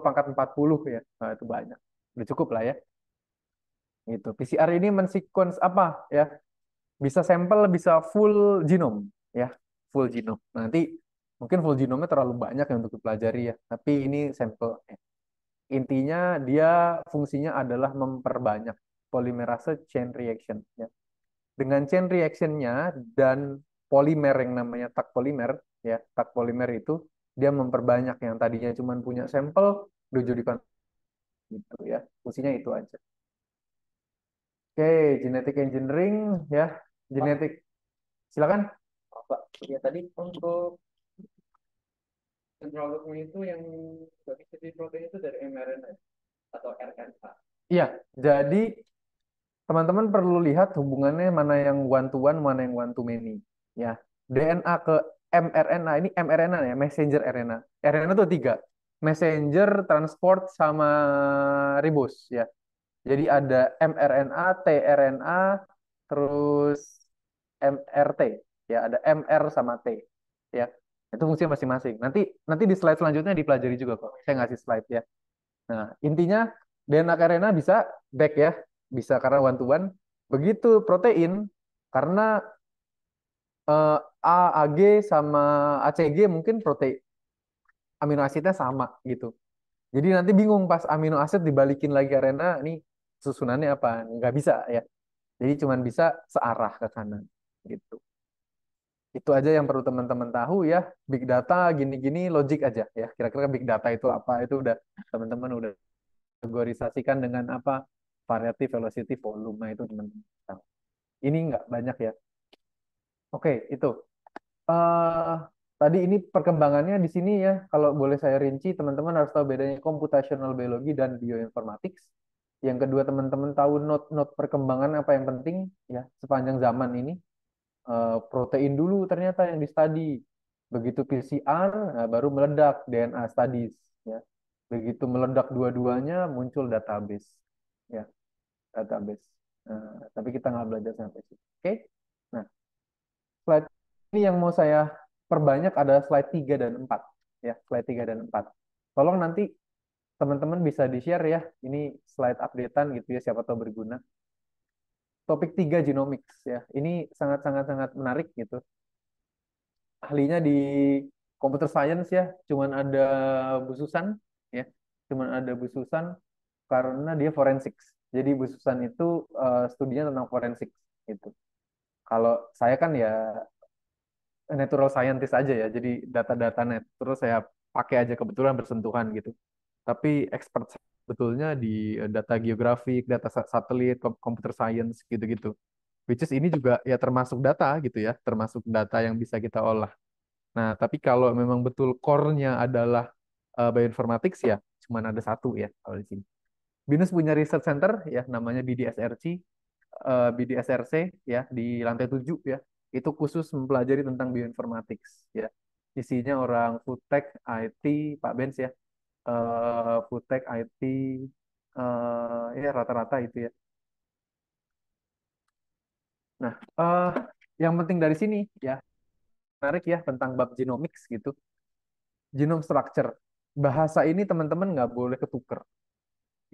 pangkat 40 ya. Nah, itu banyak. Udah cukup lah ya. Itu. PCR ini mensequence apa ya? Bisa sampel, bisa full genome ya. Full genome. Nanti mungkin full genome terlalu banyak yang untuk dipelajari ya. Tapi ini sampel. Intinya dia fungsinya adalah memperbanyak polimerase chain reaction. Ya. Dengan chain reactionnya dan polimer yang namanya tag polimer, ya tag polimer itu dia memperbanyak yang tadinya cuma punya sampel dijadikan gitu ya. Fungsinya itu aja. Oke, genetic engineering ya, Pak, genetik. Silakan. Pak, ya tadi untuk control itu yang bagi jadi protein itu dari mRNA atau RNA. Iya, jadi teman-teman perlu lihat hubungannya mana yang one to one, mana yang one to many. Ya, DNA ke mRNA ini mRNA ya, messenger RNA. RNA itu tiga, messenger, transport, sama ribos ya. Jadi ada mRNA, tRNA, terus MRT ya, ada MR sama T ya. Itu fungsinya masing-masing. Nanti nanti di slide selanjutnya dipelajari juga kok. Saya ngasih slide ya. Nah, intinya DNA ke RNA bisa back ya, bisa karena one to one. Begitu protein karena eh, A, AG sama ACG mungkin protein amino asidnya sama gitu. Jadi nanti bingung pas amino asid dibalikin lagi ke RNA, ini susunannya apa? Nggak bisa ya. Jadi cuman bisa searah ke kanan gitu. Itu aja yang perlu teman-teman tahu ya. Big data gini-gini logik aja ya. Kira-kira big data itu apa? Itu udah teman-teman udah kategorisasikan dengan apa? Variatif, velocity, volume. Nah, itu teman-teman tahu. Ini nggak banyak ya. Oke, itu. eh Tadi ini perkembangannya di sini ya. Kalau boleh saya rinci, teman-teman harus tahu bedanya computational biology dan bioinformatics. Yang kedua, teman-teman tahu not perkembangan apa yang penting ya sepanjang zaman ini. Protein dulu ternyata yang di study. Begitu PCR, nah, baru meledak DNA studies. Ya. Begitu meledak dua-duanya, muncul database. Ya, database. Tapi kita nggak belajar sampai situ. Oke? Nah, slide ini yang mau saya perbanyak ada slide 3 dan 4. Ya, slide 3 dan 4. Tolong nanti teman-teman bisa di-share ya. Ini slide updatean gitu ya, siapa tahu berguna. Topik 3 genomics ya. Ini sangat-sangat sangat menarik gitu. Ahlinya di computer science ya, cuman ada Bu Susan ya. Cuman ada Bu Susan karena dia forensik. Jadi Bu Susan itu studinya tentang forensik gitu. Kalau saya kan ya natural scientist aja ya. Jadi data-data net terus saya pakai aja kebetulan bersentuhan gitu. Tapi expert sebetulnya di data geografik, data satelit, computer science gitu-gitu. Which is ini juga ya termasuk data gitu ya, termasuk data yang bisa kita olah. Nah, tapi kalau memang betul core-nya adalah bioinformatics ya, cuman ada satu ya kalau di sini. BINUS punya research center ya, namanya BDSRC, BDSRC ya di lantai 7 ya. Itu khusus mempelajari tentang bioinformatics ya. Isinya orang foodtech, IT, Pak Benz ya, foodtech, IT, ya rata-rata itu ya. Nah, yang penting dari sini ya, menarik ya tentang bab genomics gitu, genome structure. Bahasa ini teman-teman nggak boleh ketuker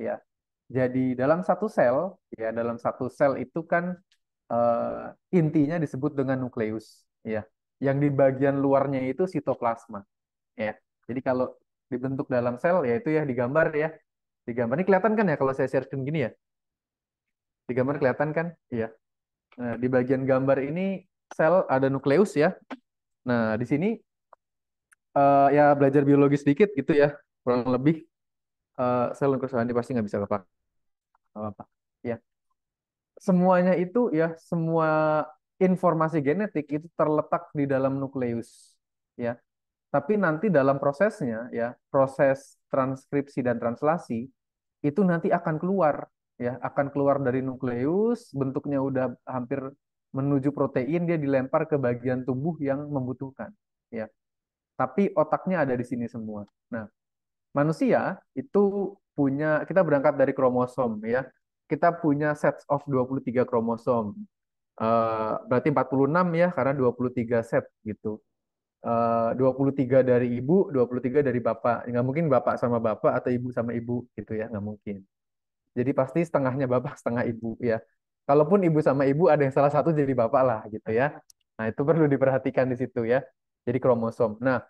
ya. Jadi dalam satu sel itu kan intinya disebut dengan nukleus ya. Yang di bagian luarnya itu sitoplasma ya. Jadi kalau dibentuk dalam sel ya itu ya digambar ya. Digambar ini kelihatan kan ya kalau saya sharekan gini ya. Di gambar kelihatan kan? Iya. Nah, di bagian gambar ini sel ada nukleus ya. Nah, di sini ya belajar biologi sedikit gitu ya. Kurang lebih sel nukleus ini pasti nggak bisa apa-apa. Ya, semuanya itu ya semua informasi genetik itu terletak di dalam nukleus ya. Tapi nanti dalam prosesnya ya, proses transkripsi dan translasi itu nanti akan keluar ya, akan keluar dari nukleus, bentuknya udah hampir menuju protein, dia dilempar ke bagian tubuh yang membutuhkan ya. Tapi otaknya ada di sini semua. Nah, manusia itu kita berangkat dari kromosom ya. Kita punya set of 23 kromosom. Berarti 46 ya, karena 23 set gitu. 23 dari ibu, 23 dari bapak. Nggak mungkin bapak sama bapak atau ibu sama ibu gitu ya, nggak mungkin. Jadi pasti setengahnya bapak, setengah ibu ya. Kalaupun ibu sama ibu ada yang salah satu jadi bapak lah gitu ya. Nah, itu perlu diperhatikan di situ ya. Jadi kromosom. Nah,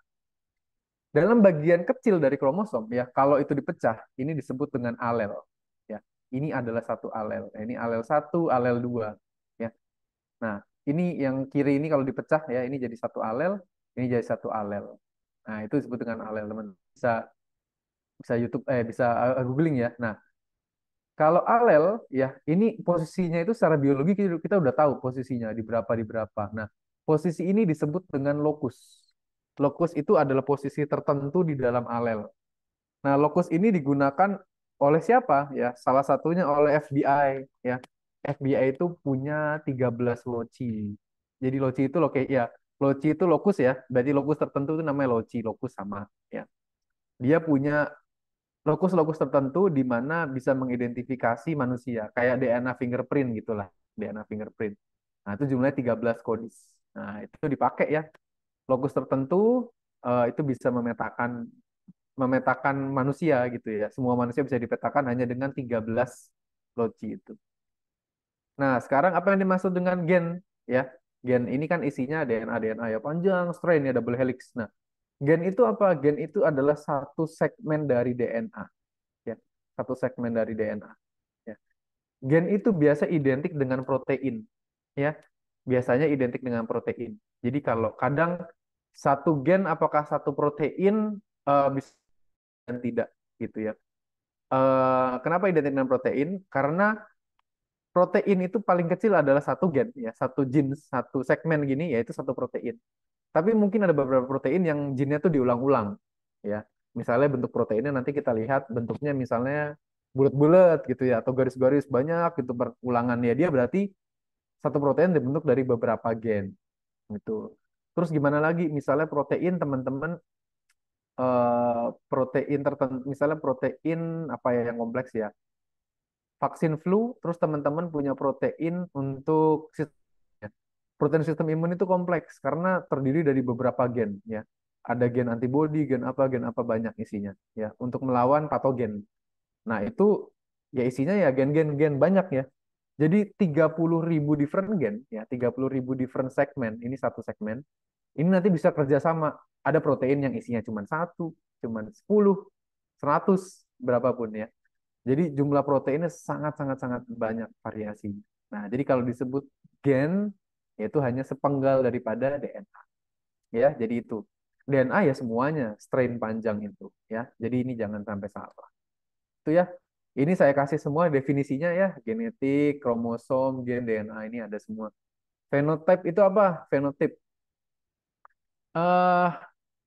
dalam bagian kecil dari kromosom ya, kalau itu dipecah, ini disebut dengan alel. Ya, ini adalah satu alel. Nah, ini alel satu, alel dua. Ya. Nah, ini yang kiri ini kalau dipecah ya, ini jadi satu alel, ini jadi satu alel. Nah, itu disebut dengan alel, teman. Bisa bisa YouTube bisa googling ya. Nah, kalau alel ya, ini posisinya itu secara biologi kita udah tahu posisinya di berapa. Nah, posisi ini disebut dengan lokus. Lokus itu adalah posisi tertentu di dalam alel. Nah, lokus ini digunakan oleh siapa? Ya, salah satunya oleh FBI ya. FBI itu punya 13 loci. Jadi loci itu ya, loci itu lokus ya. Berarti lokus tertentu itu namanya loci, lokus sama ya. Dia punya lokus-lokus tertentu di mana bisa mengidentifikasi manusia, kayak DNA fingerprint gitulah, DNA fingerprint. Nah, itu jumlahnya 13 kodis. Nah, itu dipakai ya. Lokus tertentu itu bisa memetakan manusia gitu ya. Semua manusia bisa dipetakan hanya dengan 13 loci itu. Nah, sekarang apa yang dimaksud dengan gen ya? Gen ini kan isinya DNA ya panjang, strain ya double helix. Nah, gen itu apa? Gen itu adalah satu segmen dari DNA ya. Satu segmen dari DNA ya. Gen itu biasa identik dengan protein ya. Biasanya identik dengan protein. Jadi kalau kadang satu gen apakah satu protein bisa dan tidak gitu ya. Kenapa identik dengan protein? Karena protein itu paling kecil adalah satu gen ya, satu jenis, satu segmen gini yaitu satu protein. Tapi mungkin ada beberapa protein yang gennya tuh diulang-ulang ya. Misalnya bentuk proteinnya nanti kita lihat bentuknya misalnya bulat-bulat gitu ya atau garis-garis banyak gitu berulangan ya dia berarti satu protein dibentuk dari beberapa gen gitu. Terus gimana lagi? Misalnya protein teman-teman protein tertentu misalnya protein apa ya yang kompleks ya vaksin flu, terus teman-teman punya protein untuk protein sistem imun itu kompleks karena terdiri dari beberapa gen ya. Ada gen antibody, gen apa banyak isinya ya untuk melawan patogen. Nah, itu ya isinya ya gen-gen banyak ya. Jadi 30.000 different gen ya, 30.000 different segmen. Ini satu segmen. Ini nanti bisa kerjasama. Ada protein yang isinya cuma satu, cuma 10, 100, berapapun ya. Jadi jumlah proteinnya sangat-sangat sangat banyak variasinya. Nah, jadi kalau disebut gen, itu hanya sepenggal daripada DNA. ya. Jadi itu DNA ya semuanya strain panjang itu ya. Jadi ini jangan sampai salah. Itu ya. Ini saya kasih semua definisinya ya, genetik, kromosom, gen, DNA ini ada semua. Phenotype itu apa? Phenotype eh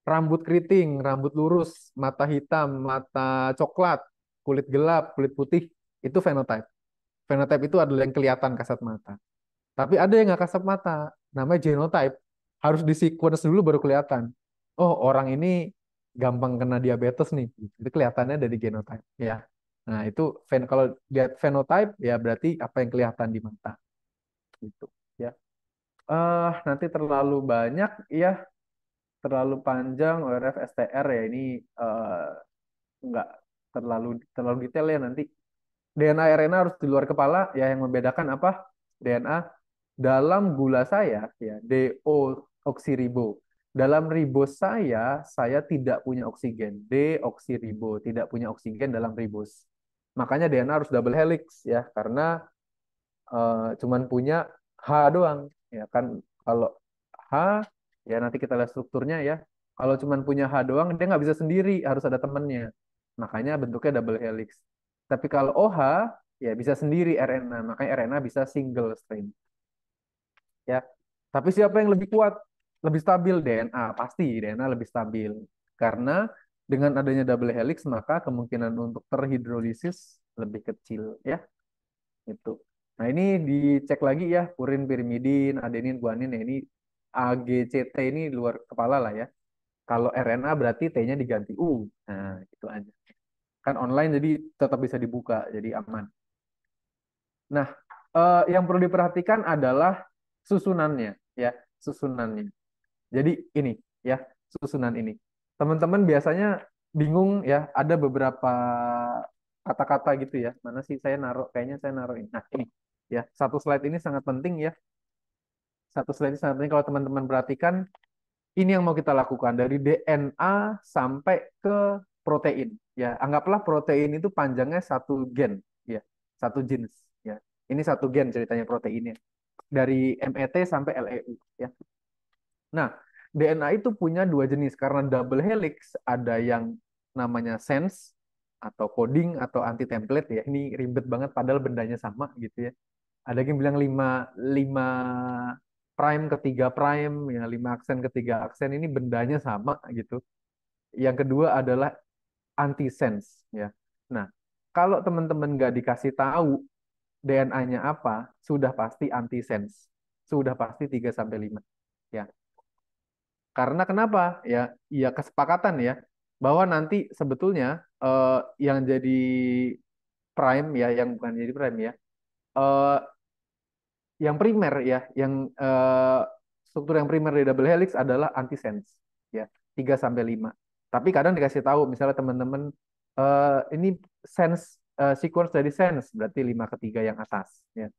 rambut keriting, rambut lurus, mata hitam, mata coklat, kulit gelap, kulit putih, itu phenotype. Phenotype itu adalah yang kelihatan kasat mata. Tapi ada yang nggak kasat mata, namanya genotype. Harus di sequence dulu baru kelihatan. Oh, orang ini gampang kena diabetes nih. Itu kelihatannya dari genotype. Ya. Nah, itu kalau lihat phenotype ya berarti apa yang kelihatan di mata. Gitu. Ya. Nanti terlalu banyak ya, terlalu panjang ORF STR ya ini nggak terlalu terlalu detail ya nanti. DNA RNA harus di luar kepala ya, yang membedakan apa? DNA dalam gula saya ya deoksiribo. Dalam ribos saya tidak punya oksigen. Deoksiribo, tidak punya oksigen dalam ribos. Makanya DNA harus double helix ya, karena cuman punya H doang ya kan. Kalau H ya nanti kita lihat strukturnya ya. Kalau cuman punya H doang dia nggak bisa sendiri, harus ada temennya. Makanya bentuknya double helix. Tapi kalau OH ya bisa sendiri RNA, makanya RNA bisa single strain ya. Tapi siapa yang lebih kuat, lebih stabil? DNA. Pasti DNA lebih stabil karena dengan adanya double helix maka kemungkinan untuk terhidrolisis lebih kecil ya. Itu. Nah, ini dicek lagi ya, purin, pirimidin, adenin, guanin, ya ini AGCT ini luar kepala lah ya. Kalau RNA berarti T-nya diganti U. Nah, itu aja. Kan online jadi tetap bisa dibuka, jadi aman. Nah, yang perlu diperhatikan adalah susunannya ya, susunannya. Jadi ini ya, susunan ini. Teman-teman biasanya bingung ya, ada beberapa kata-kata gitu ya. Mana sih saya naruh? Kayaknya saya naruh ini. Nah, ini ya, satu slide ini sangat penting ya. Satu slide ini sangat penting kalau teman-teman perhatikan, ini yang mau kita lakukan dari DNA sampai ke protein. Ya, anggaplah protein itu panjangnya satu gen, ya, satu jenis. Ya, ini satu gen ceritanya proteinnya dari MET sampai LEU. Ya. Nah, DNA itu punya dua jenis karena double helix, ada yang namanya sense atau coding atau anti template ya. Ini ribet banget padahal bendanya sama gitu ya. Ada yang bilang 5 prime ke 3 prime ya, 5 aksen ke 3 aksen ini bendanya sama gitu. Yang kedua adalah anti sense ya. Nah, kalau teman-teman nggak dikasih tahu DNA-nya apa, sudah pasti anti sense. Sudah pasti 3 sampai 5 ya. Karena kenapa? Ya, ya kesepakatan ya bahwa nanti sebetulnya yang jadi prime ya, yang bukan jadi prime ya, eh, yang primer ya, yang struktur yang primer dari double helix adalah antisense ya, 3 sampai 5. Tapi kadang dikasih tahu misalnya teman-teman ini sense sequence dari sense berarti 5 ke 3 yang atas ya.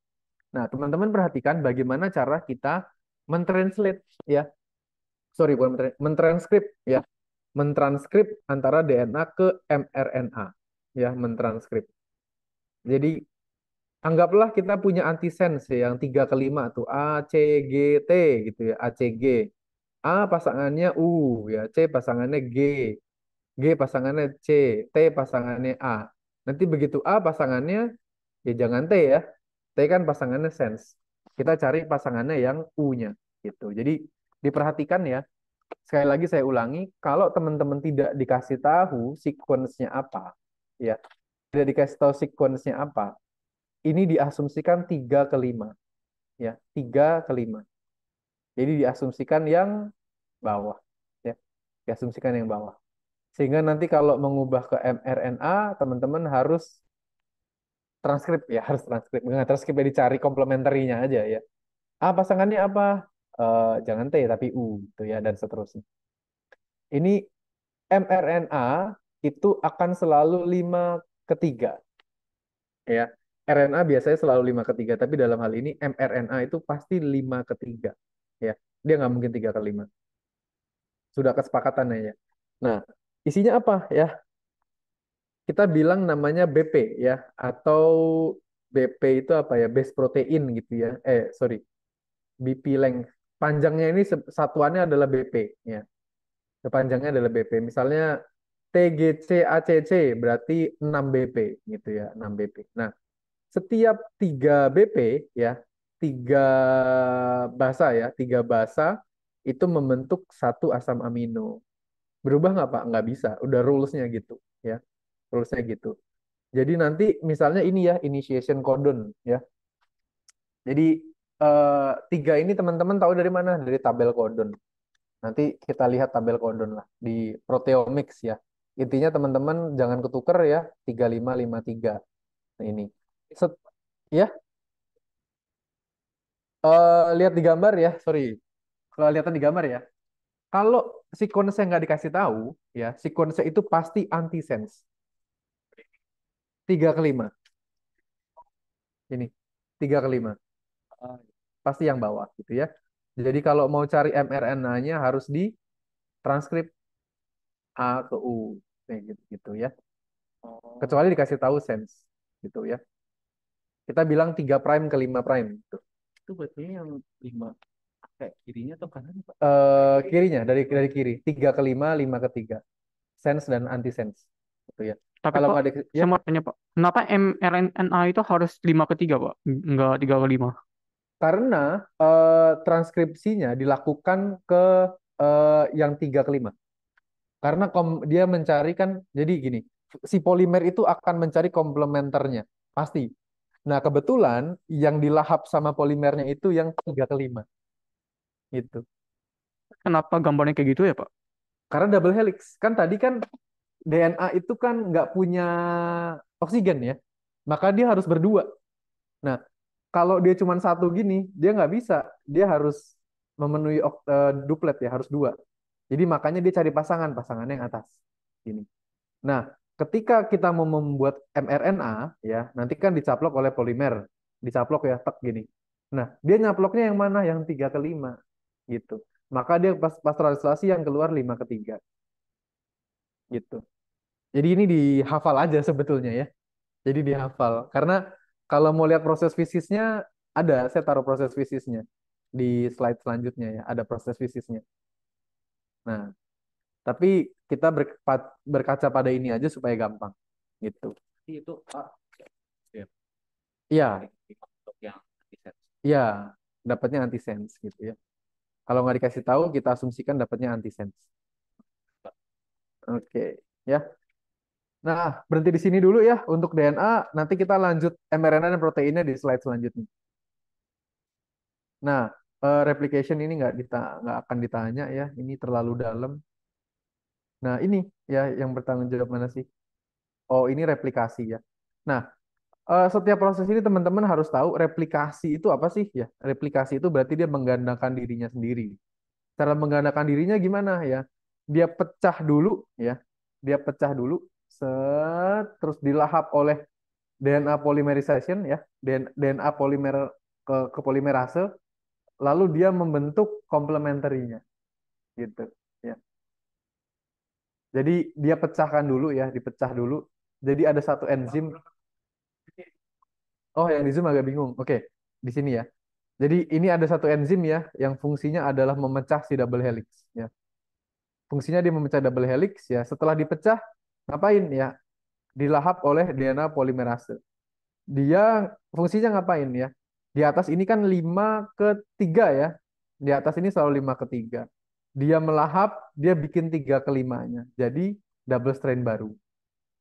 Nah, teman-teman perhatikan bagaimana cara kita mentranslate ya. Sorry, bukan mentranskrip ya. Mentranskrip antara DNA ke mRNA ya, mentranskrip. Jadi anggaplah kita punya antisense ya, yang 3 ke 5 tuh A, C, G, T gitu ya, A, C, G. A pasangannya U ya, C pasangannya G, G pasangannya C, T pasangannya A. Nanti begitu A pasangannya, ya jangan T ya, T kan pasangannya sense. Kita cari pasangannya yang U-nya gitu. Jadi diperhatikan ya, sekali lagi saya ulangi, kalau teman-teman tidak dikasih tahu sequence-nya apa, ya, tidak dikasih tahu sequence-nya apa, ini diasumsikan 3 ke 5 ya, 3 ke 5. Jadi diasumsikan yang bawah ya, diasumsikan yang bawah. Sehingga nanti kalau mengubah ke mRNA teman-teman harus transkrip ya, harus transkrip. Dengan transkripnya dicari komplementerinya aja ya. A pasangannya apa? Jangan T tapi U gitu ya, dan seterusnya. Ini mRNA itu akan selalu 5 ke 3 ya. RNA biasanya selalu 5 ke 3, tapi dalam hal ini mRNA itu pasti 5 ke 3 ya. Dia nggak mungkin 3 ke 5. Sudah kesepakatannya ya. Nah, isinya apa ya? Kita bilang namanya BP ya, atau BP itu apa ya? Base protein gitu ya. Sorry, BP length panjangnya ini satuannya adalah BP ya. Panjangnya adalah BP. Misalnya TGC-ACC berarti 6 BP gitu ya, 6 BP. Nah, setiap 3 BP ya, 3 tiga basa itu membentuk satu asam amino. Berubah nggak Pak? Nggak bisa. Udah rulesnya gitu ya. Rulesnya gitu. Jadi nanti misalnya ini ya, initiation codon ya. Jadi tiga ini teman-teman tahu dari mana? Dari tabel codon. Nanti kita lihat tabel codon lah di proteomics ya. Intinya teman-teman jangan ketuker ya, 3553. Nah ini. Set, ya, lihat di gambar ya, sorry. Kalau lihat di gambar ya. Kalau sequence nggak dikasih tahu, ya, sequence itu pasti antisense. 3 ke 5. Ini, 3 ke 5. Pasti yang bawah gitu ya. Jadi kalau mau cari mRNA-nya harus di transkrip A ke U. Kayak gitu ya. Kecuali dikasih tahu sense gitu ya. Kita bilang 3 prime ke 5 prime gitu. Itu berarti yang 5 kayak kirinya atau kanan, Pak? Kirinya dari kiri, 3 ke 5, 5 ke 3. Sense dan anti sense gitu ya. Tapi Kalau Pak, nggak ada ya, saya mau tanya Pak, kenapa mRNA itu harus 5 ke 3 Pak? Nggak 3 ke 5? karena transkripsinya dilakukan ke yang 3 ke 5. Karena dia mencari kan, jadi gini, si polimer itu akan mencari komplementernya, pasti. Nah, kebetulan yang dilahap sama polimernya itu yang 3 ke 5. Gitu. Kenapa gambarnya kayak gitu ya Pak? Karena double helix. Kan tadi kan DNA itu kan nggak punya oksigen ya. Maka dia harus berdua. Nah, kalau dia cuma satu gini, dia nggak bisa. Dia harus memenuhi duplet ya, harus dua. Jadi makanya dia cari pasangannya yang atas. Gini. Nah, ketika kita mau membuat mRNA, ya, nanti kan dicaplok oleh polimer. Dicaplok ya, tek gini. Nah, dia nyaploknya yang mana? Yang 3 ke 5. Gitu. Maka dia pas pasteurilisasi yang keluar 5 ke 3. Gitu. Jadi ini dihafal aja sebetulnya ya. Jadi dihafal. Karena kalau mau lihat proses fisisnya, ada. Saya taruh proses fisisnya di slide selanjutnya ya. Ada proses fisisnya. Nah, tapi kita berkaca pada ini aja supaya gampang. Gitu. Itu A ya, Iya, untuk yang antisense. iya. Dapatnya antisense gitu ya. Kalau nggak dikasih tahu, kita asumsikan dapatnya antisense. Oke, ya. Nah, berhenti di sini dulu ya untuk DNA. Nanti kita lanjut mRNA dan proteinnya di slide selanjutnya. Nah, replication ini nggak akan ditanya ya. Ini terlalu dalam. Nah, ini ya yang bertanggung jawab mana sih? Oh, ini replikasi ya. Nah, setiap proses ini teman-teman harus tahu replikasi itu apa sih ya? Replikasi itu berarti dia menggandakan dirinya sendiri. Cara menggandakan dirinya gimana ya? Dia pecah dulu ya. Dia pecah dulu, terus dilahap oleh DNA polymerization ya, DNA polimer ke polimerase, lalu dia membentuk komplementerinya gitu ya. Jadi dia pecahkan dulu ya, dipecah dulu. Jadi ada satu enzim. Oh, yang di Zoom agak bingung. Oke, di sini ya. Jadi ini ada satu enzim ya, yang fungsinya adalah memecah si double helix ya. Fungsinya dia memecah double helix ya. Setelah dipecah, ngapain ya? Dilahap oleh DNA polimerase. Dia fungsinya ngapain ya? Di atas ini kan 5 ke 3 ya. Di atas ini selalu 5 ke 3. Dia melahap, dia bikin 3 ke 5-nya. Jadi double strain baru.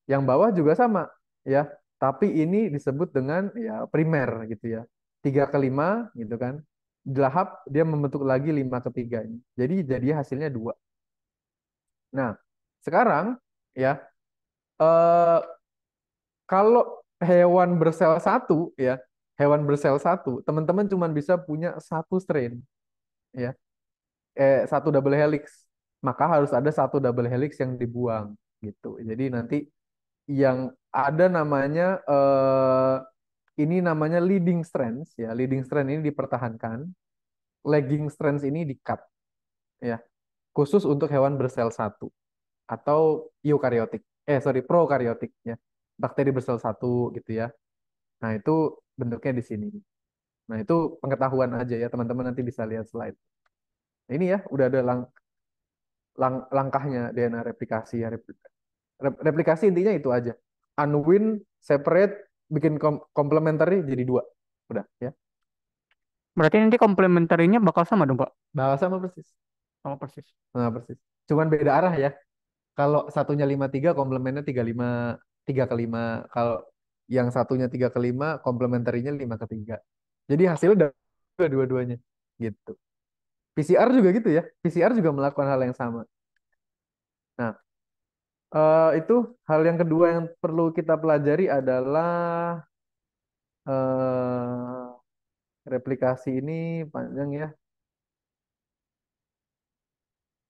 Yang bawah juga sama ya. Tapi ini disebut dengan ya primer gitu ya. 3 ke 5 gitu kan. Dilahap, dia membentuk lagi 5 ke 3-nya. Jadi jadinya hasilnya 2. Nah, sekarang ya eh, kalau hewan bersel satu ya, hewan bersel satu, teman-teman cuma bisa punya satu strain ya, satu double helix. Maka harus ada satu double helix yang dibuang gitu. Jadi nanti yang ada namanya ini namanya leading strands ya. Leading strand ini dipertahankan, lagging strands ini di-cut ya. Khusus untuk hewan bersel satu atau eukariotik. Sorry, prokaryotik ya. Bakteri bersel satu gitu ya. Nah, itu bentuknya di sini. Nah, itu pengetahuan aja ya, teman-teman nanti bisa lihat slide. Ini ya udah ada langkahnya DNA replikasi ya. Replikasi intinya itu aja. Unwind, separate, bikin complementary jadi dua. Udah ya. Berarti nanti komplementarinya bakal sama dong, Pak? Bahasa sama persis. Sama persis. Nah, persis. Cuman beda arah ya. Kalau satunya 53, komplemennya 35, 3 ke 5. Kalau yang satunya 3 ke 5, komplementarinya 5 ke 3. Jadi hasilnya udah dua-duanya. Gitu. PCR juga gitu ya. PCR juga melakukan hal yang sama. Nah, itu hal yang kedua yang perlu kita pelajari adalah eh, replikasi ini panjang ya.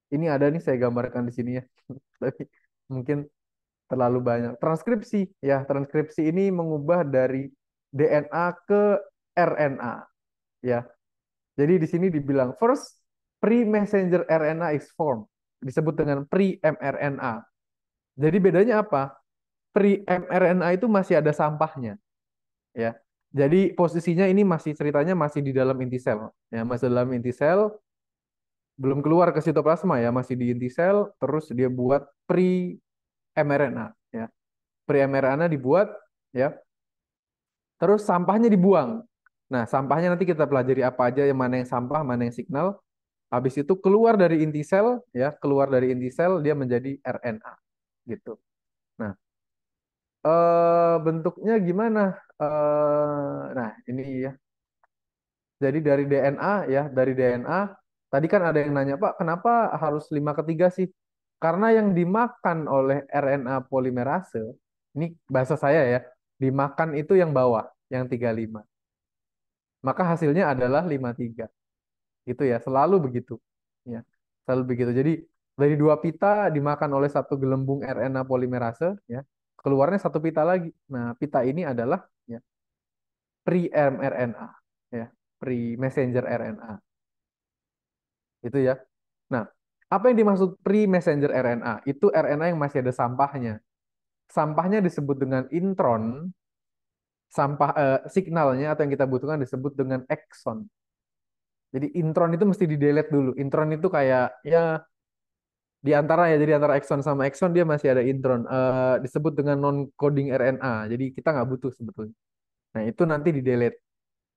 Ini ada nih saya gambarkan di sini ya. Tapi mungkin terlalu banyak. Transkripsi ya, transkripsi ini mengubah dari DNA ke RNA ya. Jadi di sini dibilang first pre-messenger RNA is formed, disebut dengan pre-mRNA. Jadi bedanya apa? Pre-mRNA itu masih ada sampahnya ya. Jadi posisinya ini masih ceritanya masih di dalam inti sel ya, masih dalam inti sel, belum keluar ke sitoplasma ya, masih di inti sel, terus dia buat pre-mRNA ya. Pre-mRNA dibuat ya, terus sampahnya dibuang. Nah, sampahnya nanti kita pelajari apa aja, yang mana yang sampah, mana yang signal. Habis itu keluar dari inti sel ya, keluar dari inti sel dia menjadi RNA gitu. Nah, bentuknya gimana? Nah, ini ya. Jadi dari DNA ya, dari DNA tadi kan ada yang nanya, Pak, kenapa harus 5 ke 3 sih? Karena yang dimakan oleh RNA polimerase, ini bahasa saya ya, dimakan itu yang bawah, yang 35. Maka hasilnya adalah 5 3. Gitu ya, selalu begitu. Ya, selalu begitu. Jadi dari 2 pita dimakan oleh satu gelembung RNA polimerase, ya, keluarnya satu pita lagi. Nah, pita ini adalah ya, pre-mRNA, ya, pre-messenger RNA. Itu ya. Nah, apa yang dimaksud pre-messenger RNA? Itu RNA yang masih ada sampahnya. Sampahnya disebut dengan intron, sampah signalnya atau yang kita butuhkan disebut dengan exon. Jadi intron itu mesti di delete dulu. Intron itu kayak ya di antara ya, jadi antara exon sama exon dia masih ada intron. Disebut dengan non coding RNA. Jadi kita nggak butuh sebetulnya. Nah, itu nanti di delete.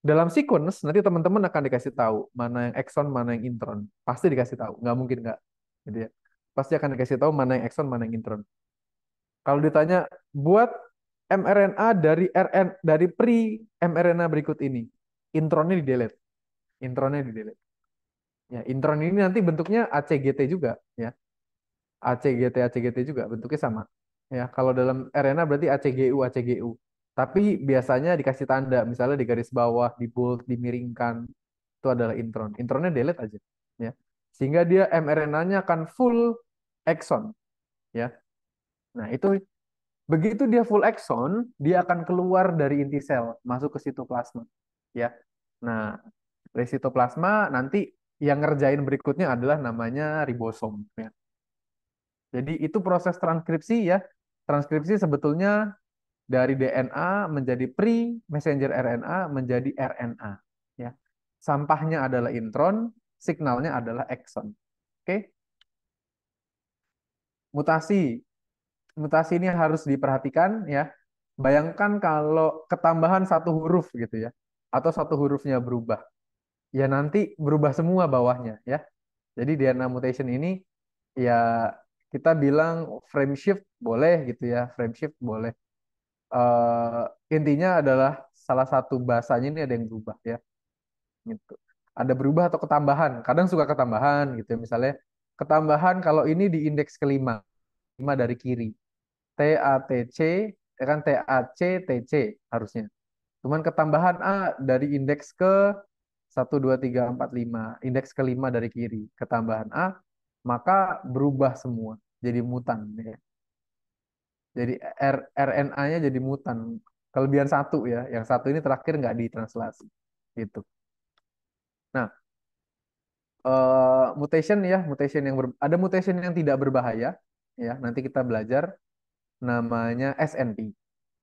Dalam sequence nanti teman-teman akan dikasih tahu mana yang exon, mana yang intron. Pasti dikasih tahu, nggak mungkin nggak. Jadi ya, pasti akan dikasih tahu mana yang exon, mana yang intron. Kalau ditanya buat mRNA dari dari pre mRNA berikut ini, intronnya di delete. Intronnya di delete. Ya, intron ini nanti bentuknya ACGT juga ya. ACGT juga bentuknya sama. Ya, kalau dalam RNA berarti ACGU. Tapi biasanya dikasih tanda, misalnya di garis bawah, di bold, dimiringkan, itu adalah intron. Intronnya delete aja, ya. Sehingga dia mRNA-nya akan full exon, ya. Nah, itu begitu dia full exon, dia akan keluar dari inti sel, masuk ke sitoplasma, ya. Nah, dari sitoplasma nanti yang ngerjain berikutnya adalah namanya ribosom, ya. Jadi itu proses transkripsi ya. Transkripsi sebetulnya dari DNA menjadi pre-messenger RNA menjadi RNA. Ya. Sampahnya adalah intron, signalnya adalah exon. Oke? Mutasi. Mutasi ini harus diperhatikan ya. Bayangkan kalau ketambahan satu huruf gitu ya. Atau satu hurufnya berubah. Ya nanti berubah semua bawahnya ya. Jadi DNA mutation ini ya kita bilang frame shift boleh gitu ya. Frame shift boleh. eh Intinya adalah salah satu bahasanya ini ada yang berubah ya gitu. Ada berubah atau ketambahan. Kadang suka ketambahan gitu ya. Misalnya ketambahan kalau ini di indeks kelima, 5 dari kiri. TATC ya kan, TAC TC harusnya. Cuman ketambahan A dari indeks ke 1 2 3 4 5, indeks kelima dari kiri, ketambahan A, maka berubah semua jadi mutan ya. Jadi RNA-nya jadi mutan. Kelebihan satu ya, yang satu ini terakhir nggak ditranslasi. Gitu. Nah, mutation ya, ada mutation yang tidak berbahaya ya. Nanti kita belajar namanya SNP,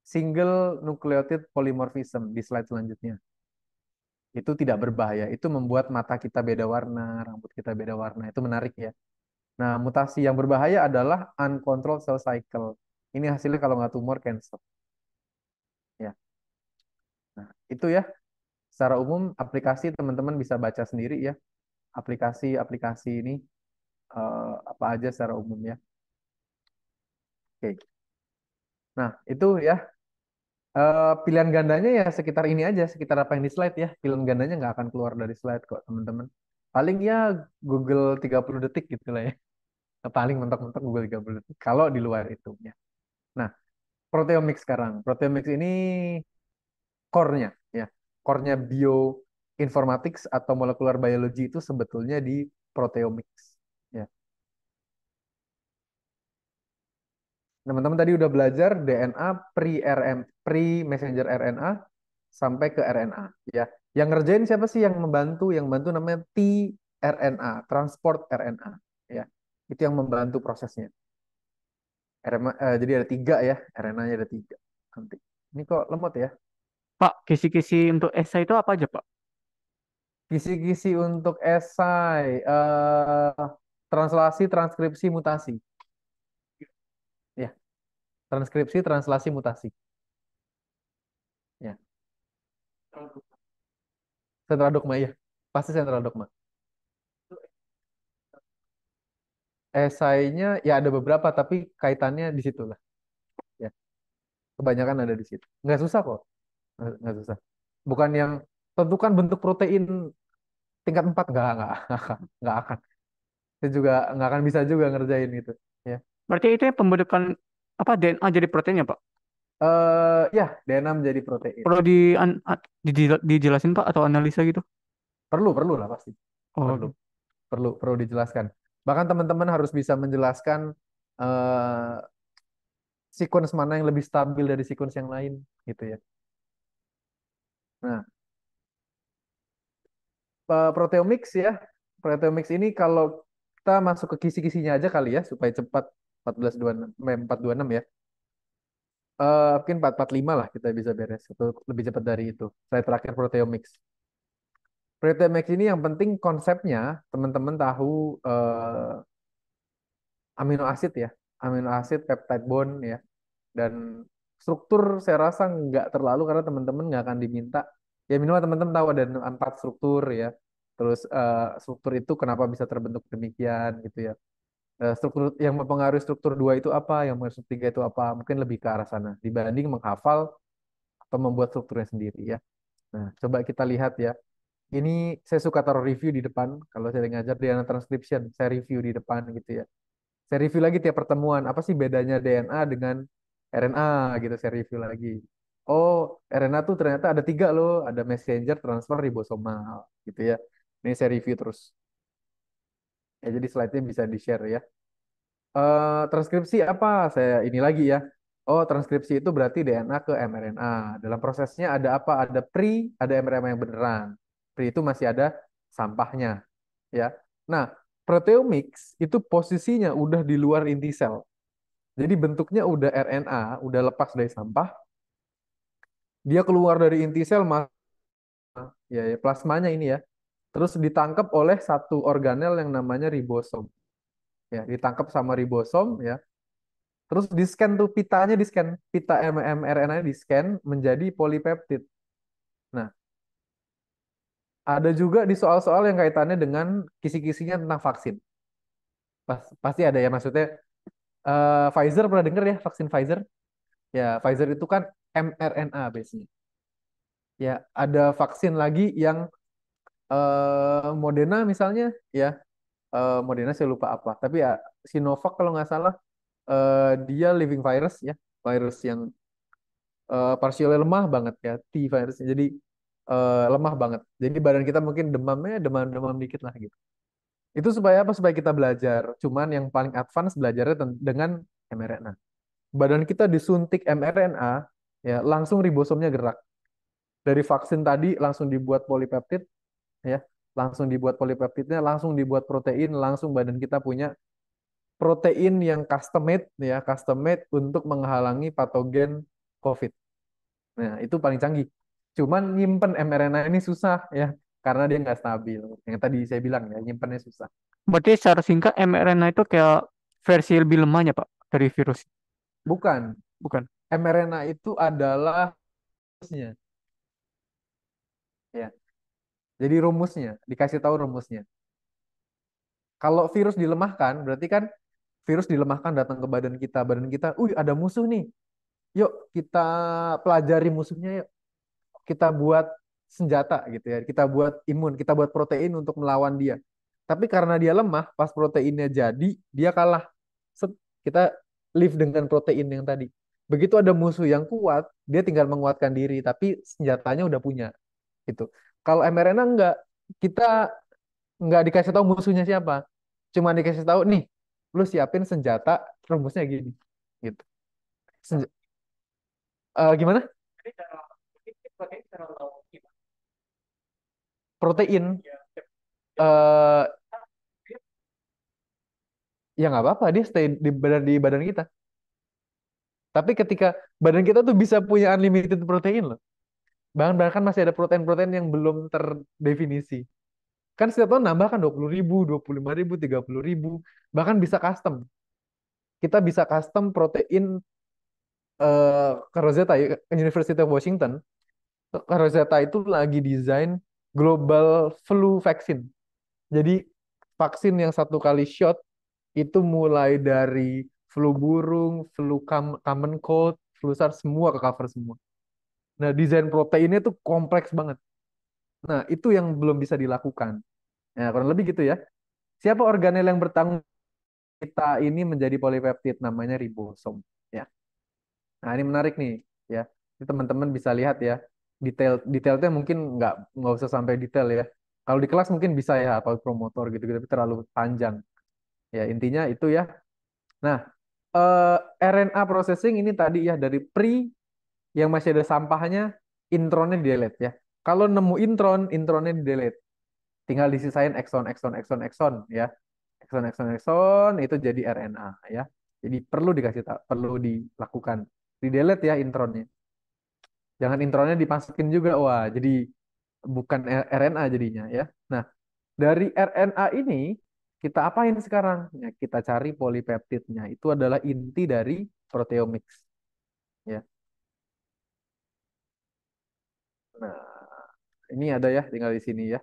single nucleotide polymorphism di slide selanjutnya. Itu tidak berbahaya. Itu membuat mata kita beda warna, rambut kita beda warna. Itu menarik ya. Nah, mutasi yang berbahaya adalah uncontrolled cell cycle. Ini hasilnya kalau nggak tumor, cancer. Ya. Nah, itu ya. Secara umum, aplikasi teman-teman bisa baca sendiri ya. Aplikasi-aplikasi ini apa aja secara umum ya. Oke. Nah, itu ya. Pilihan gandanya ya sekitar ini aja, sekitar apa yang di slide ya. Pilihan gandanya nggak akan keluar dari slide kok, teman-teman. Paling ya Google 30 detik gitu lah ya. Paling mentok-mentok Google 30 detik. Kalau di luar itu ya. Nah, proteomics sekarang. Proteomics ini core-nya ya. Core-nya bioinformatics atau molecular biology itu sebetulnya di proteomics. Ya. Teman-teman tadi udah belajar DNA pre-messenger RNA sampai ke RNA ya. Yang ngerjain siapa sih yang membantu? Yang membantu namanya tRNA, transport RNA ya. Itu yang membantu prosesnya. Jadi ada tiga ya, RNA-nya ada tiga. Nanti. Ini kok lemot ya? Pak, kisi-kisi untuk esai itu apa aja, Pak? Kisi-kisi untuk esai, translasi, transkripsi, mutasi. Ya, transkripsi, translasi, mutasi. Ya, sentra dogma ya. Pasti sentra dogma. Esainya ya ada beberapa, tapi kaitannya di situ lah. Ya, kebanyakan ada di situ. Nggak susah kok, nggak susah. Bukan yang tentukan bentuk protein tingkat 4, nggak akan. Saya juga nggak akan bisa juga ngerjain itu. Ya, Berarti itu ya pembentukan apa DNA jadi proteinnya, Pak? ya DNA menjadi protein. Perlu dijelasin, Pak, atau analisa gitu? Perlu lah pasti. Oh, Perlu, gitu. perlu dijelaskan. Bahkan teman-teman harus bisa menjelaskan eh, sequence mana yang lebih stabil dari sequence yang lain, gitu ya. Nah, proteomics ya. Proteomics ini kalau kita masuk ke kisi-kisinya aja kali ya supaya cepat 1426 426 ya. Mungkin 445 lah kita bisa beres atau lebih cepat dari itu. Slide terakhir proteomics. Proteomics ini yang penting konsepnya teman-teman tahu amino acid ya. Amino acid, peptide bond ya. Dan struktur saya rasa nggak terlalu karena teman-teman nggak akan diminta. Ya minimal teman-teman tahu ada 4 struktur ya. Terus struktur itu kenapa bisa terbentuk demikian gitu ya. Struktur yang mempengaruhi struktur dua itu apa, yang mempengaruhi struktur tiga itu apa, mungkin lebih ke arah sana dibanding menghafal atau membuat strukturnya sendiri ya. Nah, coba kita lihat ya. Ini saya suka taruh review di depan. Kalau saya ngajar DNA transcription, saya review di depan gitu ya. Saya review lagi tiap pertemuan. Apa sih bedanya DNA dengan RNA gitu. Saya review lagi. Oh, RNA tuh ternyata ada 3 loh. Ada messenger, transfer, ribosomal gitu ya. Ini saya review terus. Ya, jadi slide-nya bisa di-share ya. Transkripsi apa? Saya ini lagi ya. Oh, transkripsi itu berarti DNA ke mRNA. Dalam prosesnya ada apa? Ada pre, ada mRNA yang beneran. Pre itu masih ada sampahnya, ya. Nah, proteomics itu posisinya udah di luar inti sel. Jadi bentuknya udah RNA, udah lepas dari sampah. Dia keluar dari inti sel, ya, ya plasmanya ini ya. Terus ditangkap oleh satu organel yang namanya ribosom. Ya, ditangkap sama ribosom ya. Terus di scan tuh pitanya di scan, pita mRNA di scan menjadi polipeptid. Nah, ada juga di soal-soal yang kaitannya dengan kisi-kisinya tentang vaksin. Pasti ada ya maksudnya. Pfizer pernah dengar ya vaksin Pfizer? Ya, Pfizer itu kan mRNA biasanya. Ya, ada vaksin lagi yang Moderna misalnya, ya Moderna saya lupa apa. Tapi ya Sinovac kalau nggak salah dia living virus ya, virus yang partially lemah banget ya, T virusnya. Jadi lemah banget. Jadi badan kita mungkin demamnya demam-demam dikit lah gitu. Itu supaya apa? Supaya kita belajar. Cuman yang paling advance belajarnya dengan mRNA. Badan kita disuntik mRNA, ya langsung ribosomnya gerak. Dari vaksin tadi langsung dibuat polipeptid, ya langsung dibuat polipeptidnya, langsung dibuat protein, langsung badan kita punya protein yang custom made, ya custom made untuk menghalangi patogen COVID. Nah, itu paling canggih. Cuman nyimpen mRNA ini susah ya, karena dia nggak stabil. Yang tadi saya bilang ya, nyimpennya susah. Berarti secara singkat mRNA itu kayak versi lebih lemahnya, Pak, dari virus. Bukan, Bukan. mRNA itu adalah rumusnya, ya. Jadi rumusnya, dikasih tahu rumusnya. Kalau virus dilemahkan, berarti kan virus dilemahkan datang ke badan kita, ada musuh nih, yuk kita pelajari musuhnya, yuk kita buat senjata gitu ya, kita buat imun, kita buat protein untuk melawan dia. Tapi karena dia lemah, pas proteinnya jadi, dia kalah. Set, kita live dengan protein yang tadi. Begitu ada musuh yang kuat, dia tinggal menguatkan diri, tapi senjatanya udah punya gitu. Kalau mRNA enggak, kita nggak dikasih tahu musuhnya siapa, cuma dikasih tahu nih, lu siapin senjata, rumusnya gini, gitu. Senj- Gimana? Jadi cara bikin protein secara laut gimana? Protein, Ya, eh ya nggak apa-apa, dia stay di badan kita. Tapi ketika badan kita tuh bisa punya unlimited protein loh. Bahkan masih ada protein-protein yang belum terdefinisi. Kan setiap tahun nambah kan 20.000, 25.000, 30.000, bahkan bisa custom. Kita bisa custom protein ke Rosetta, University of Washington. Rosetta itu lagi desain global flu vaccine. Jadi vaksin yang satu kali shot itu mulai dari flu burung, common cold, flu SARS semua ke cover semua. Nah, desain proteinnya itu kompleks banget. Nah, itu yang belum bisa dilakukan. Ya, kurang lebih gitu ya. Siapa organel yang bertanggung kita ini menjadi polipeptid namanya ribosom. Ya. Nah, ini menarik nih, ya. Ini teman-teman bisa lihat ya. Detailnya mungkin nggak usah sampai detail ya. Kalau di kelas mungkin bisa ya, atau promotor gitu-gitu, tapi terlalu panjang. Ya, intinya itu ya. Nah, eh, RNA processing ini tadi ya dari yang masih ada sampahnya, intronnya di delete ya. Kalau nemu intronnya di delete. Tinggal disisain exon, exon, exon, exon ya. Exon, exon, exon itu jadi RNA ya. Jadi perlu dikasih tahu, perlu dilakukan. Di delete ya intronnya. Jangan intronnya dimasukin juga. Wah, jadi bukan RNA jadinya ya. Nah, dari RNA ini kita apain sekarang? Ya, kita cari polipeptidnya. Itu adalah inti dari proteomics ya. Nah, ini ada ya tinggal di sini ya.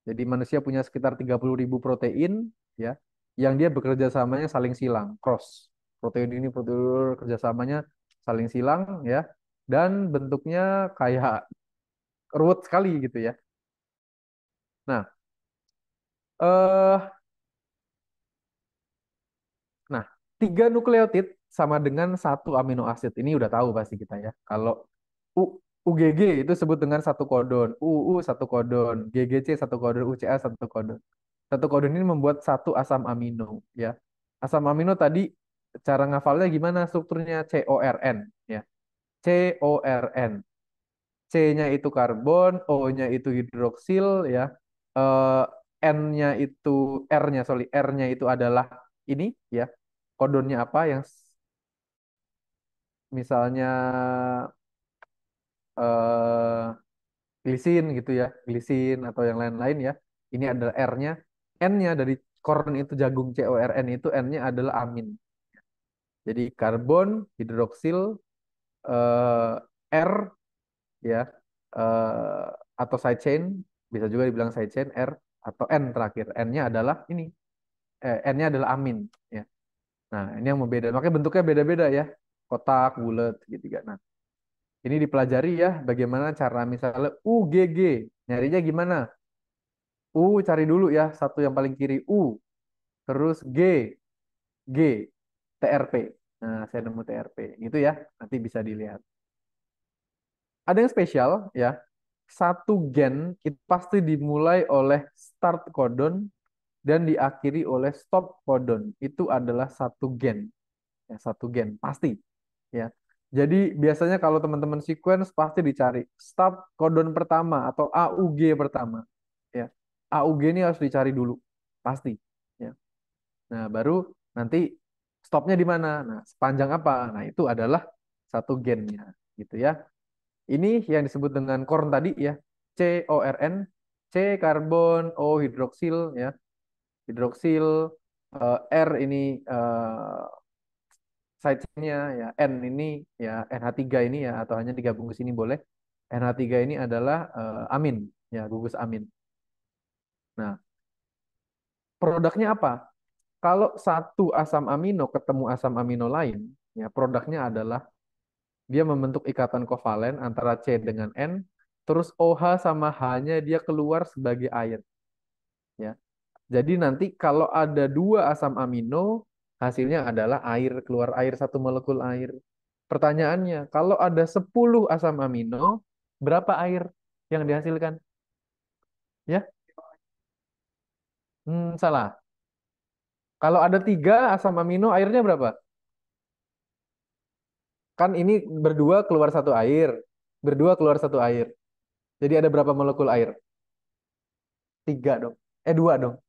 Jadi manusia punya sekitar 30.000 protein ya, yang dia bekerja samanya saling silang, cross. Protein ini protein kerjasamanya saling silang ya, dan bentuknya kayak ruwet sekali gitu ya. Nah, eh, nah, tiga nukleotid sama dengan satu amino acid. Ini udah tahu pasti kita ya. Kalau U, UGG itu sebut dengan satu kodon, UU satu kodon, GGC satu kodon, UCA satu kodon. Satu kodon ini membuat satu asam amino ya. Asam amino tadi cara ngafalnya gimana strukturnya? CORN ya. CORN. C-nya itu karbon, O-nya itu hidroksil ya. Eh, N-nya itu R-nya itu adalah ini ya. Kodonnya apa yang misalnya eh glisin gitu ya, glisin atau yang lain-lain ya. Ini adalah R-nya. N-nya dari korn itu jagung CORN itu N-nya adalah amin. Jadi karbon, hidroksil, eh, R ya, eh, atau side chain, bisa juga dibilang side chain R atau N terakhir. N-nya adalah ini, N-nya adalah amin ya. Nah, ini yang membeda. Makanya bentuknya beda-beda ya. Kotak, bulat, segitiga. Nah, ini dipelajari ya bagaimana cara misalnya UGG. Nyarinya gimana? U cari dulu ya, satu yang paling kiri U, terus G, TRP. Nah, saya nemu TRP. Gitu ya, nanti bisa dilihat. Ada yang spesial ya. Satu gen itu pasti dimulai oleh start codon dan diakhiri oleh stop codon. Itu adalah satu gen. Ya, satu gen pasti ya. Jadi biasanya kalau teman-teman sequence pasti dicari start codon pertama atau AUG pertama ya. AUG ini harus dicari dulu pasti ya. Nah, baru nanti stopnya di mana? Nah, sepanjang apa? Nah, itu adalah satu gennya gitu ya. Ini yang disebut dengan CORN tadi ya. CORN, C karbon, O hidroksil ya. Hidroksil, R ini side chain-nya ya, N ini ya NH3 ini ya atau hanya digabung ke sini boleh. NH3 ini adalah amin ya, gugus amin. Nah, produknya apa? Kalau satu asam amino ketemu asam amino lain, ya produknya adalah dia membentuk ikatan kovalen antara C dengan N, terus OH sama H-nya dia keluar sebagai air, ya. Jadi nanti kalau ada dua asam amino, hasilnya adalah air, keluar air satu molekul air. Pertanyaannya, kalau ada 10 asam amino, berapa air yang dihasilkan? Ya, salah. Kalau ada 3 asam amino, airnya berapa? Kan ini berdua keluar satu air, berdua keluar satu air. Jadi ada berapa molekul air? 3 dong. 2 dong.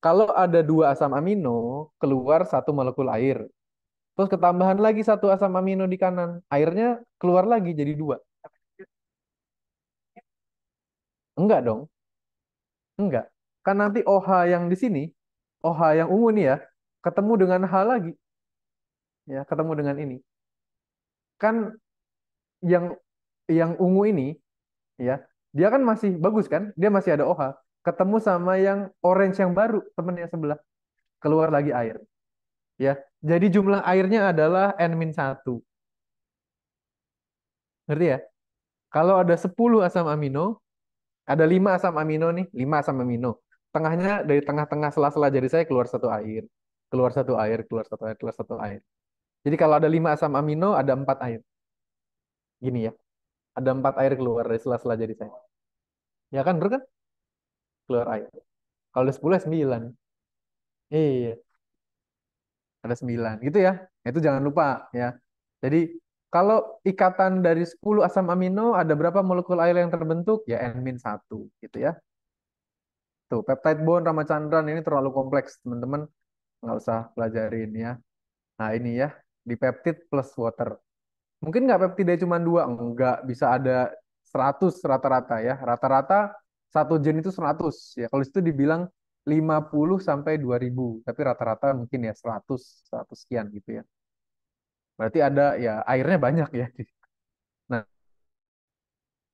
Kalau ada 2 asam amino, keluar satu molekul air. Terus ketambahan lagi satu asam amino di kanan. Airnya keluar lagi jadi 2. Enggak dong. Enggak. Kan nanti OH yang di sini, OH yang ungu nih ya, ketemu dengan H lagi. Ya, ketemu dengan ini. Kan yang ungu ini, ya, dia kan masih bagus kan? Dia masih ada OH. Ketemu sama yang orange yang baru, temennya sebelah. Keluar lagi air. Ya, jadi jumlah airnya adalah N-1. Ngerti ya? Kalau ada 10 asam amino, ada 5 asam amino nih, 5 asam amino. Tengahnya dari tengah-tengah sela-sela jari saya keluar satu air. Keluar satu air, keluar satu air, keluar satu air. Jadi kalau ada 5 asam amino, ada 4 air. Gini ya, ada 4 air keluar dari sela-sela jari saya. Ya kan, bro kan? Keluar air. Kalau ada 10, 9. Iya, ada 9. Gitu ya. Itu jangan lupa ya. Jadi kalau ikatan dari 10 asam amino, ada berapa molekul air yang terbentuk? Ya N-1 gitu ya. Tuh, peptide bond Ramachandran ini terlalu kompleks, teman-teman. Nggak usah pelajarin ya. Nah, ini ya, dipeptid plus water. Mungkin nggak peptida cuma 2, enggak, bisa ada 100 rata-rata ya. Rata-rata satu gen itu 100 ya. Kalau itu dibilang 50 sampai 2000, tapi rata-rata mungkin ya 100, 100 sekian gitu ya. Berarti ada ya airnya banyak ya. Nah,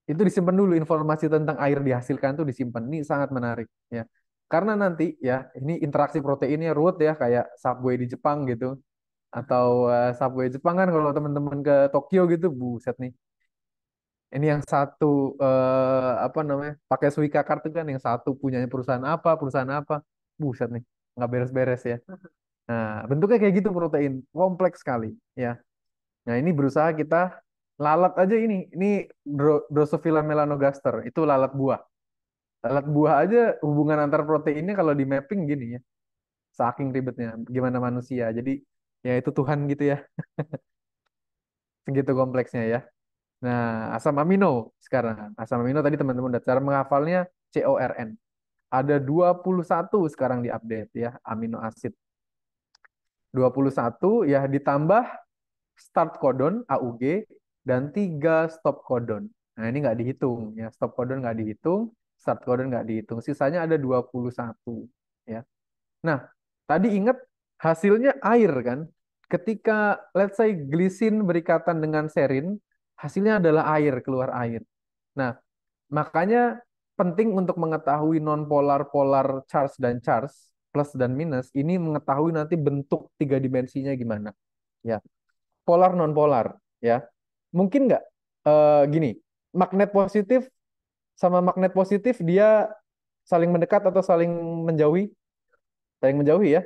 itu disimpan dulu informasi tentang air dihasilkan itu disimpan. Ini sangat menarik ya. Karena nanti ya, ini interaksi proteinnya ruwet ya kayak Subway di Jepang gitu atau Subway Jepang kan kalau teman-teman ke Tokyo gitu, buset nih. Ini yang satu apa namanya? Pakai Suica Card itu kan yang satu punyanya perusahaan apa. Buset nih, nggak beres-beres ya. Nah, bentuknya kayak gitu protein, kompleks sekali ya. Nah, ini berusaha kita lalat aja ini. Ini Drosophila melanogaster, itu lalat buah. Lalat buah aja hubungan antar proteinnya kalau di mapping gini ya. Saking ribetnya gimana manusia. Jadi ya itu Tuhan gitu ya. Segitu kompleksnya ya. Nah, asam amino sekarang. Asam amino tadi teman-teman udah cara menghafalnya CORN. Ada 21 sekarang diupdate ya, amino acid. 21 ya ditambah start codon AUG dan 3 stop codon. Nah, ini nggak dihitung ya. Stop codon nggak dihitung, start codon nggak dihitung. Sisanya ada 21 ya. Nah, tadi ingat hasilnya air kan? Ketika let's say glisin berikatan dengan serin, hasilnya adalah air, keluar air. Nah, makanya penting untuk mengetahui nonpolar, polar charge dan charge, plus dan minus, ini mengetahui nanti bentuk 3 dimensinya gimana. Ya, polar nonpolar ya. Mungkin nggak gini, magnet positif sama magnet positif dia saling mendekat atau saling menjauhi? Saling menjauhi ya.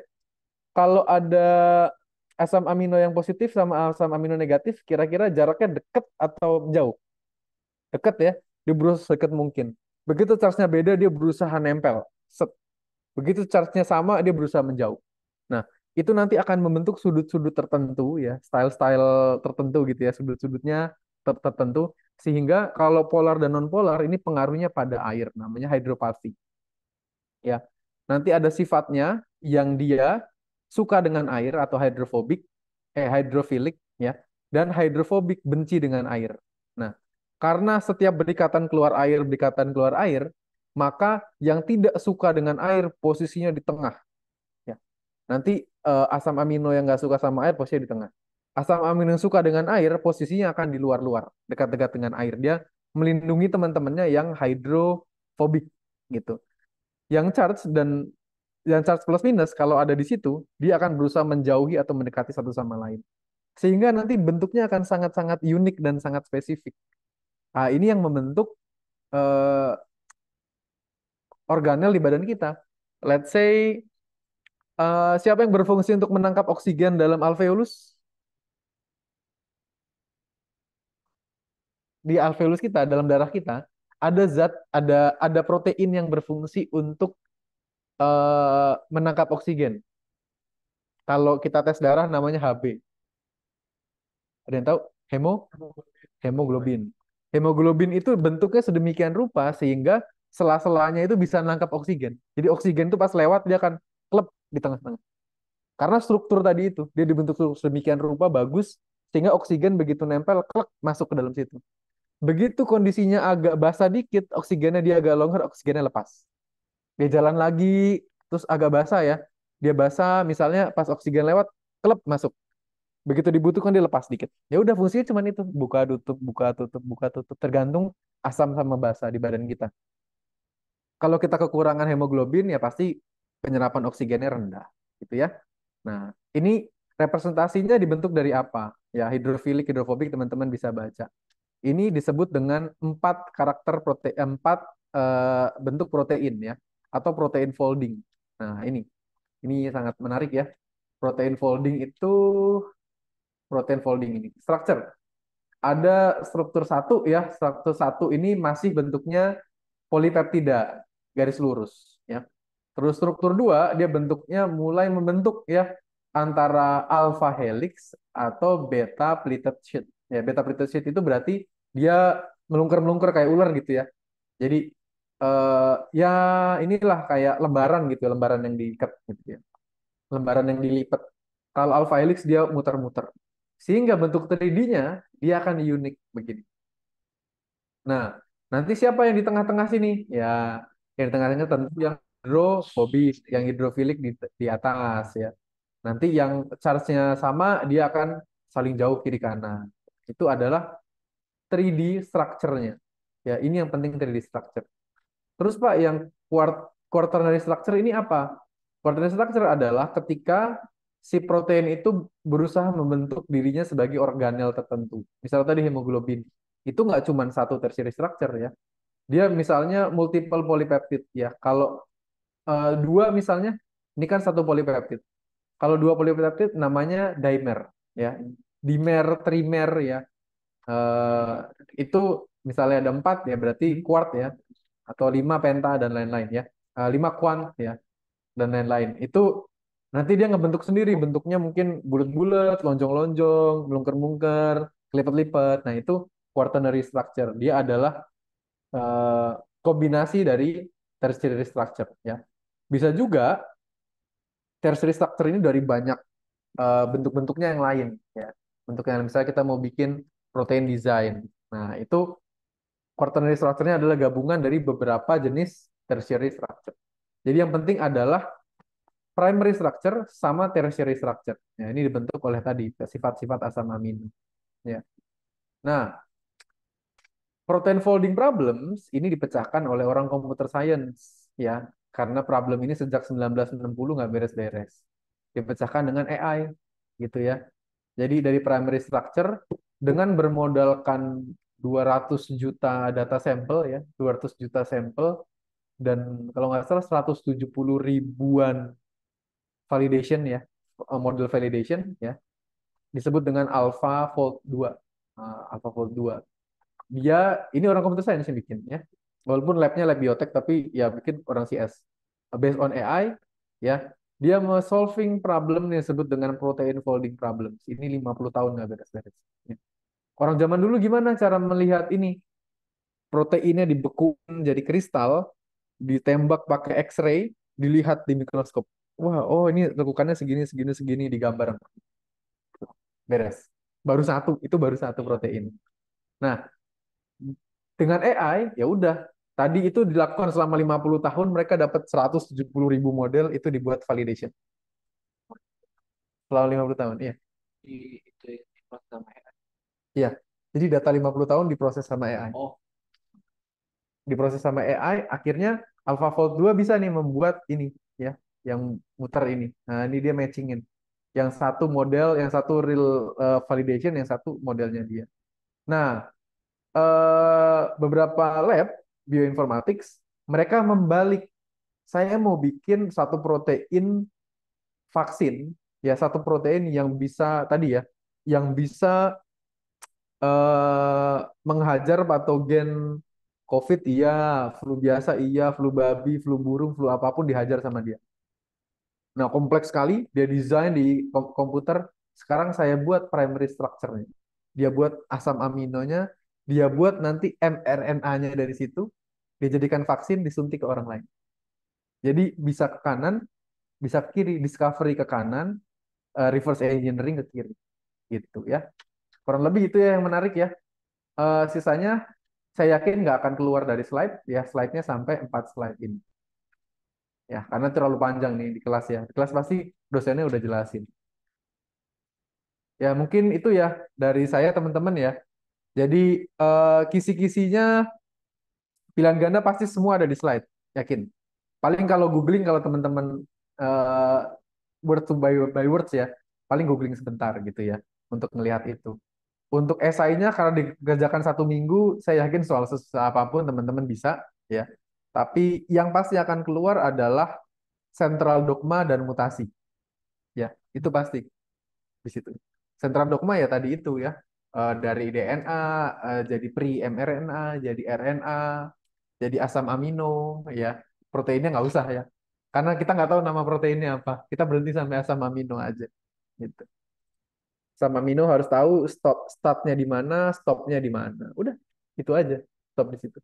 Kalau ada asam amino yang positif sama asam amino negatif, kira-kira jaraknya dekat atau jauh? Dekat ya, dia berusaha sedekat mungkin. Begitu charge-nya beda, dia berusaha nempel. Set. Begitu charge-nya sama, dia berusaha menjauh. Nah, itu nanti akan membentuk sudut-sudut tertentu ya, style-style tertentu gitu ya, sudut-sudutnya tertentu. Sehingga kalau polar dan non-polar ini pengaruhnya pada air, namanya hidropathy. Ya, nanti ada sifatnya yang dia suka dengan air atau hidrophilic ya, dan hidrofobik benci dengan air. Nah, Karena setiap berikatan keluar air, maka yang tidak suka dengan air posisinya di tengah. Ya. Nanti asam amino yang nggak suka sama air posisinya di tengah. Asam amino yang suka dengan air posisinya akan di luar-luar, dekat-dekat dengan air. Dia melindungi teman-temannya yang hidrofobik gitu. Yang charge dan yang charge plus minus kalau ada di situ, dia akan berusaha menjauhi atau mendekati satu sama lain. Sehingga nanti bentuknya akan sangat-sangat unik dan sangat spesifik. Nah, ini yang membentuk eh, organel di badan kita. Let's say siapa yang berfungsi untuk menangkap oksigen dalam alveolus? Di alveolus kita, dalam darah kita, ada zat, ada protein yang berfungsi untuk menangkap oksigen. Kalau kita tes darah namanya Hb. Ada yang tahu? Hemo? Hemoglobin. Hemoglobin itu bentuknya sedemikian rupa sehingga sela-selanya itu bisa menangkap oksigen. Jadi oksigen itu pas lewat dia akan klep di tengah-tengah. Karena struktur tadi itu, dia dibentuk sedemikian rupa bagus sehingga oksigen begitu nempel klek masuk ke dalam situ. Begitu kondisinya agak basah dikit, oksigennya dia agak longgar, oksigennya lepas. Dia jalan lagi, terus agak basah ya. Dia basah, misalnya pas oksigen lewat, klep masuk. Begitu dibutuhkan dia lepas dikit. Ya udah fungsinya cuma itu, buka tutup, buka tutup, buka tutup, tergantung asam sama basa di badan kita. Kalau kita kekurangan hemoglobin ya pasti penyerapan oksigennya rendah, gitu ya. Nah, ini representasinya dibentuk dari apa? Ya, hidrofilik, hidrofobik teman-teman bisa baca. Ini disebut dengan empat bentuk protein ya, atau protein folding. Nah, ini sangat menarik ya. Protein folding itu protein folding ini. Structure. Ada struktur satu ya, struktur satu ini masih bentuknya polipeptida, garis lurus ya. Terus struktur dua dia bentuknya mulai membentuk ya antara alpha helix atau beta pleated sheet. Ya, beta pleated sheet itu berarti dia melungker-melungker kayak ular gitu ya. Jadi ya inilah kayak lembaran gitu, lembaran yang diikat gitu ya. Lembaran yang dilipat. Kalau alpha helix dia muter-muter. Sehingga bentuk 3D-nya dia akan unik begini. Nah, nanti siapa yang di tengah-tengah sini? Ya, yang di tengah-tengah tentu yang hidrofobik, yang hidrofilik di atas ya. Nanti yang charge-nya sama dia akan saling jauh kiri kanan. Itu adalah 3D structure-nya. Ya, ini yang penting 3D structure. Terus Pak, yang quaternary structure ini apa? Quaternary structure adalah ketika si protein itu berusaha membentuk dirinya sebagai organel tertentu. Misalnya tadi hemoglobin, itu nggak cuma satu tertiary structure ya. Dia misalnya multiple polypeptide ya. Kalau dua misalnya, ini kan satu polypeptide. Kalau dua polypeptide namanya dimer ya. Dimer, trimer ya. Eh, itu misalnya ada empat ya berarti quart ya atau lima penta dan lain-lain ya. Lima quant ya dan lain-lain. Itu nanti dia ngebentuk sendiri, bentuknya mungkin bulat-bulat, lonjong-lonjong, melungker-mungker, kelipet-lipet. Nah, itu quaternary structure. Dia adalah eh, kombinasi dari tertiary structure ya. Bisa juga tertiary structure ini dari banyak bentuk-bentuknya yang lain ya. Bentuk yang misalnya kita mau bikin protein design. Nah, itu quaternary structure-nya adalah gabungan dari beberapa jenis tertiary structure. Jadi yang penting adalah primary structure sama tertiary structure. Ya, ini dibentuk oleh tadi sifat-sifat asam amino. Ya. Nah, protein folding problems ini dipecahkan oleh orang computer science ya, karena problem ini sejak 1960 nggak beres-beres. Dipecahkan dengan AI gitu ya. Jadi dari primary structure dengan bermodalkan 200 juta data sampel ya, 200 juta sampel dan kalau nggak salah 170 ribuan validation ya, model validation ya, disebut dengan AlphaFold 2. AlphaFold 2. Dia ini orang komputer science yang bikin ya. Walaupun labnya lab biotek tapi ya bikin orang CS. Based on AI ya, dia solving problem yang disebut dengan protein folding problems. Ini 50 tahun nggak beres-beres. Ya. Orang zaman dulu gimana cara melihat ini? Proteinnya dibekukan jadi kristal, ditembak pakai X-ray, dilihat di mikroskop. Wah, oh ini lekukannya segini, segini, segini di gambar. Beres. Baru satu, itu baru satu protein. Nah, Dengan AI, ya udah. Tadi itu dilakukan selama 50 tahun, mereka dapat 170.000 model, itu dibuat validation. Selama 50 tahun, iya. di itu diproses sama AI. Iya. Jadi data 50 tahun diproses sama AI. Oh, Diproses sama AI, akhirnya AlphaFold 2 bisa nih membuat ini, ya, yang muter ini. Nah, ini dia matchingin. Yang satu model, yang satu real validation, yang satu modelnya dia. Nah, beberapa lab bioinformatics mereka membalik. Saya mau bikin satu protein vaksin, ya satu protein yang bisa tadi ya, yang bisa menghajar patogen COVID iya, flu biasa iya, flu babi, flu burung, flu apapun dihajar sama dia. Nah, kompleks sekali, dia desain di komputer. Sekarang saya buat primary structure-nya. Dia buat asam aminonya, dia buat nanti mRNA-nya dari situ, dia jadikan vaksin, disuntik ke orang lain. Jadi bisa ke kanan, bisa ke kiri, discovery ke kanan, reverse engineering ke kiri. Gitu ya. Kurang lebih itu ya yang menarik ya. Sisanya saya yakin nggak akan keluar dari slide, ya slide-nya sampai 4 slide ini. Ya, karena terlalu panjang nih di kelas ya. Di kelas pasti dosennya udah jelasin. Ya, mungkin itu ya dari saya teman-teman ya. Jadi kisi-kisinya pilihan ganda pasti semua ada di slide, yakin. Paling kalau googling kalau teman-teman eh, word to by words ya, paling googling sebentar gitu ya untuk melihat itu. Untuk esainya karena dikerjakan 1 minggu, saya yakin soal susah apapun teman-teman bisa ya. Tapi yang pasti akan keluar adalah central dogma dan mutasi. Ya, itu pasti di situ. Sentral dogma ya tadi itu ya. Dari DNA jadi pre-mRNA, jadi RNA, jadi asam amino ya. Proteinnya nggak usah ya. Karena kita nggak tahu nama proteinnya apa. Kita berhenti sampai asam amino aja. Gitu. Asam amino harus tahu startnya di mana, stopnya di mana. Udah, itu aja. Stop di situ.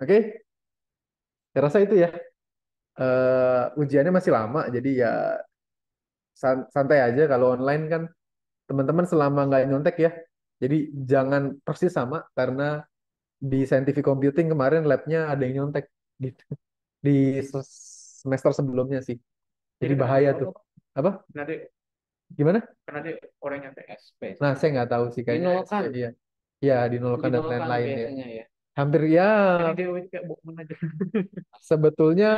Oke, saya rasa itu ya. Ujiannya masih lama, jadi ya santai aja. Kalau online kan teman-teman selama nggak nyontek ya. Jadi jangan persis sama karena di scientific computing kemarin labnya ada yang nyontek gitu. Di semester sebelumnya sih. Jadi Jadi karena bahaya dia tuh. apa? Apa? Karena dia, Gimana? karena dia orangnya teh. SP Nah, saya nggak tahu sih kayaknya. dinolakan, Iya. Iya, dinolakan dan dinolakan lain-lain ya. biasanya ya. Hampir ya Jadi dia kayak bohong aja. sebetulnya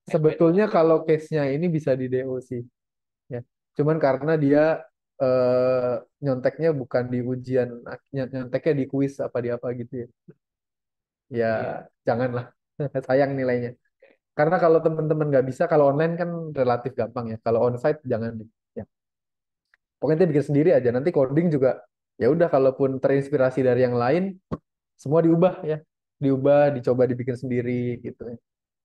SP itu sebetulnya kalau case-nya ini bisa di DO sih. Ya. Cuman karena dia eh, nyonteknya bukan di ujian, nyonteknya di kuis apa di apa gitu ya. Ya, iya. janganlah. Sayang nilainya. Karena kalau teman-teman nggak bisa, kalau online kan relatif gampang ya. Kalau onsite jangan deh. Ya. Pokoknya dia bikin sendiri aja. Nanti coding juga ya udah kalaupun terinspirasi dari yang lain, semua diubah ya. Diubah, dicoba dibikin sendiri gitu ya.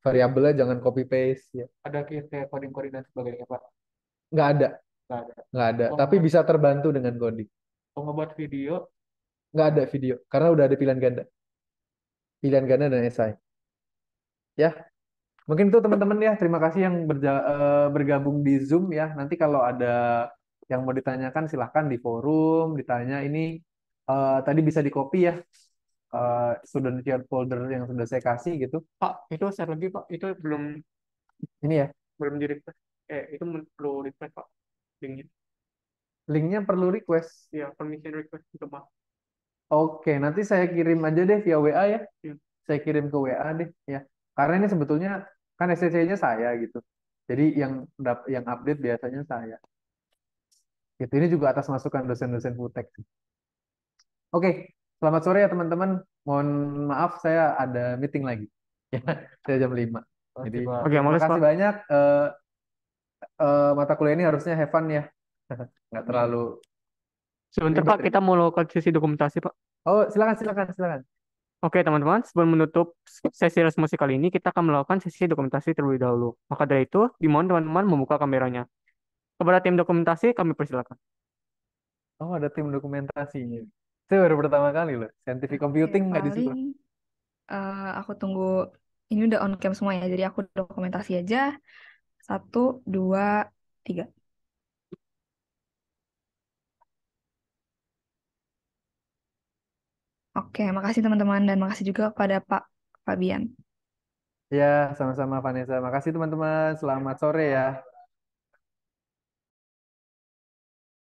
Variabelnya jangan copy paste ya. Ada kayak coding-coding dan sebagainya, Pak. Nggak ada, Nggak ada. nggak ada. Kalau Tapi ngebuat, bisa terbantu dengan coding. kalau ngebuat video, Nggak ada video karena udah ada pilihan ganda dan esai. Ya, mungkin itu teman-teman ya. Terima kasih yang bergabung di Zoom ya. Nanti kalau ada yang mau ditanyakan silahkan di forum ditanya. Ini tadi bisa di copy ya, student shared folder yang sudah saya kasih gitu. Pak, itu share lagi, Pak. Itu belum Ini ya, belum di request. Itu perlu request, Pak. Linknya. linknya perlu request. Ya, permission request itu, Pak. Oke, nanti saya kirim aja deh via WA ya. Ya. Saya kirim ke WA deh ya. Karena ini sebetulnya kan SCC-nya saya gitu. Jadi yang update biasanya saya. Gitu. Ini juga atas masukan dosen-dosen FUTEK. Oke, selamat sore ya teman-teman. Mohon maaf saya ada meeting lagi. Ya, saya jam 5. Jadi Pasti Pak. Oke, terima males, Pak. kasih banyak. Mata kuliah ini harusnya have fun ya. Nggak terlalu Sebentar, Pak. ribet-ribet. Kita mau lakukan sesi dokumentasi, Pak. Oh, silakan silakan silakan. Oke, teman-teman. Sebelum menutup sesi resumsi kali ini, kita akan melakukan sesi dokumentasi terlebih dahulu. Maka dari itu, dimohon teman-teman membuka kameranya. Kepada tim dokumentasi, kami persilakan. Oh, ada tim dokumentasinya. Saya baru pertama kali loh. Scientific Oke, computing nggak di situ. paling aku tunggu ini udah on cam semua ya, jadi aku dokumentasi aja. 1, 2, 3. Oke, makasih teman-teman dan makasih juga kepada Pak Fabian. Ya, sama-sama Vanessa. Makasih teman-teman. Selamat sore ya.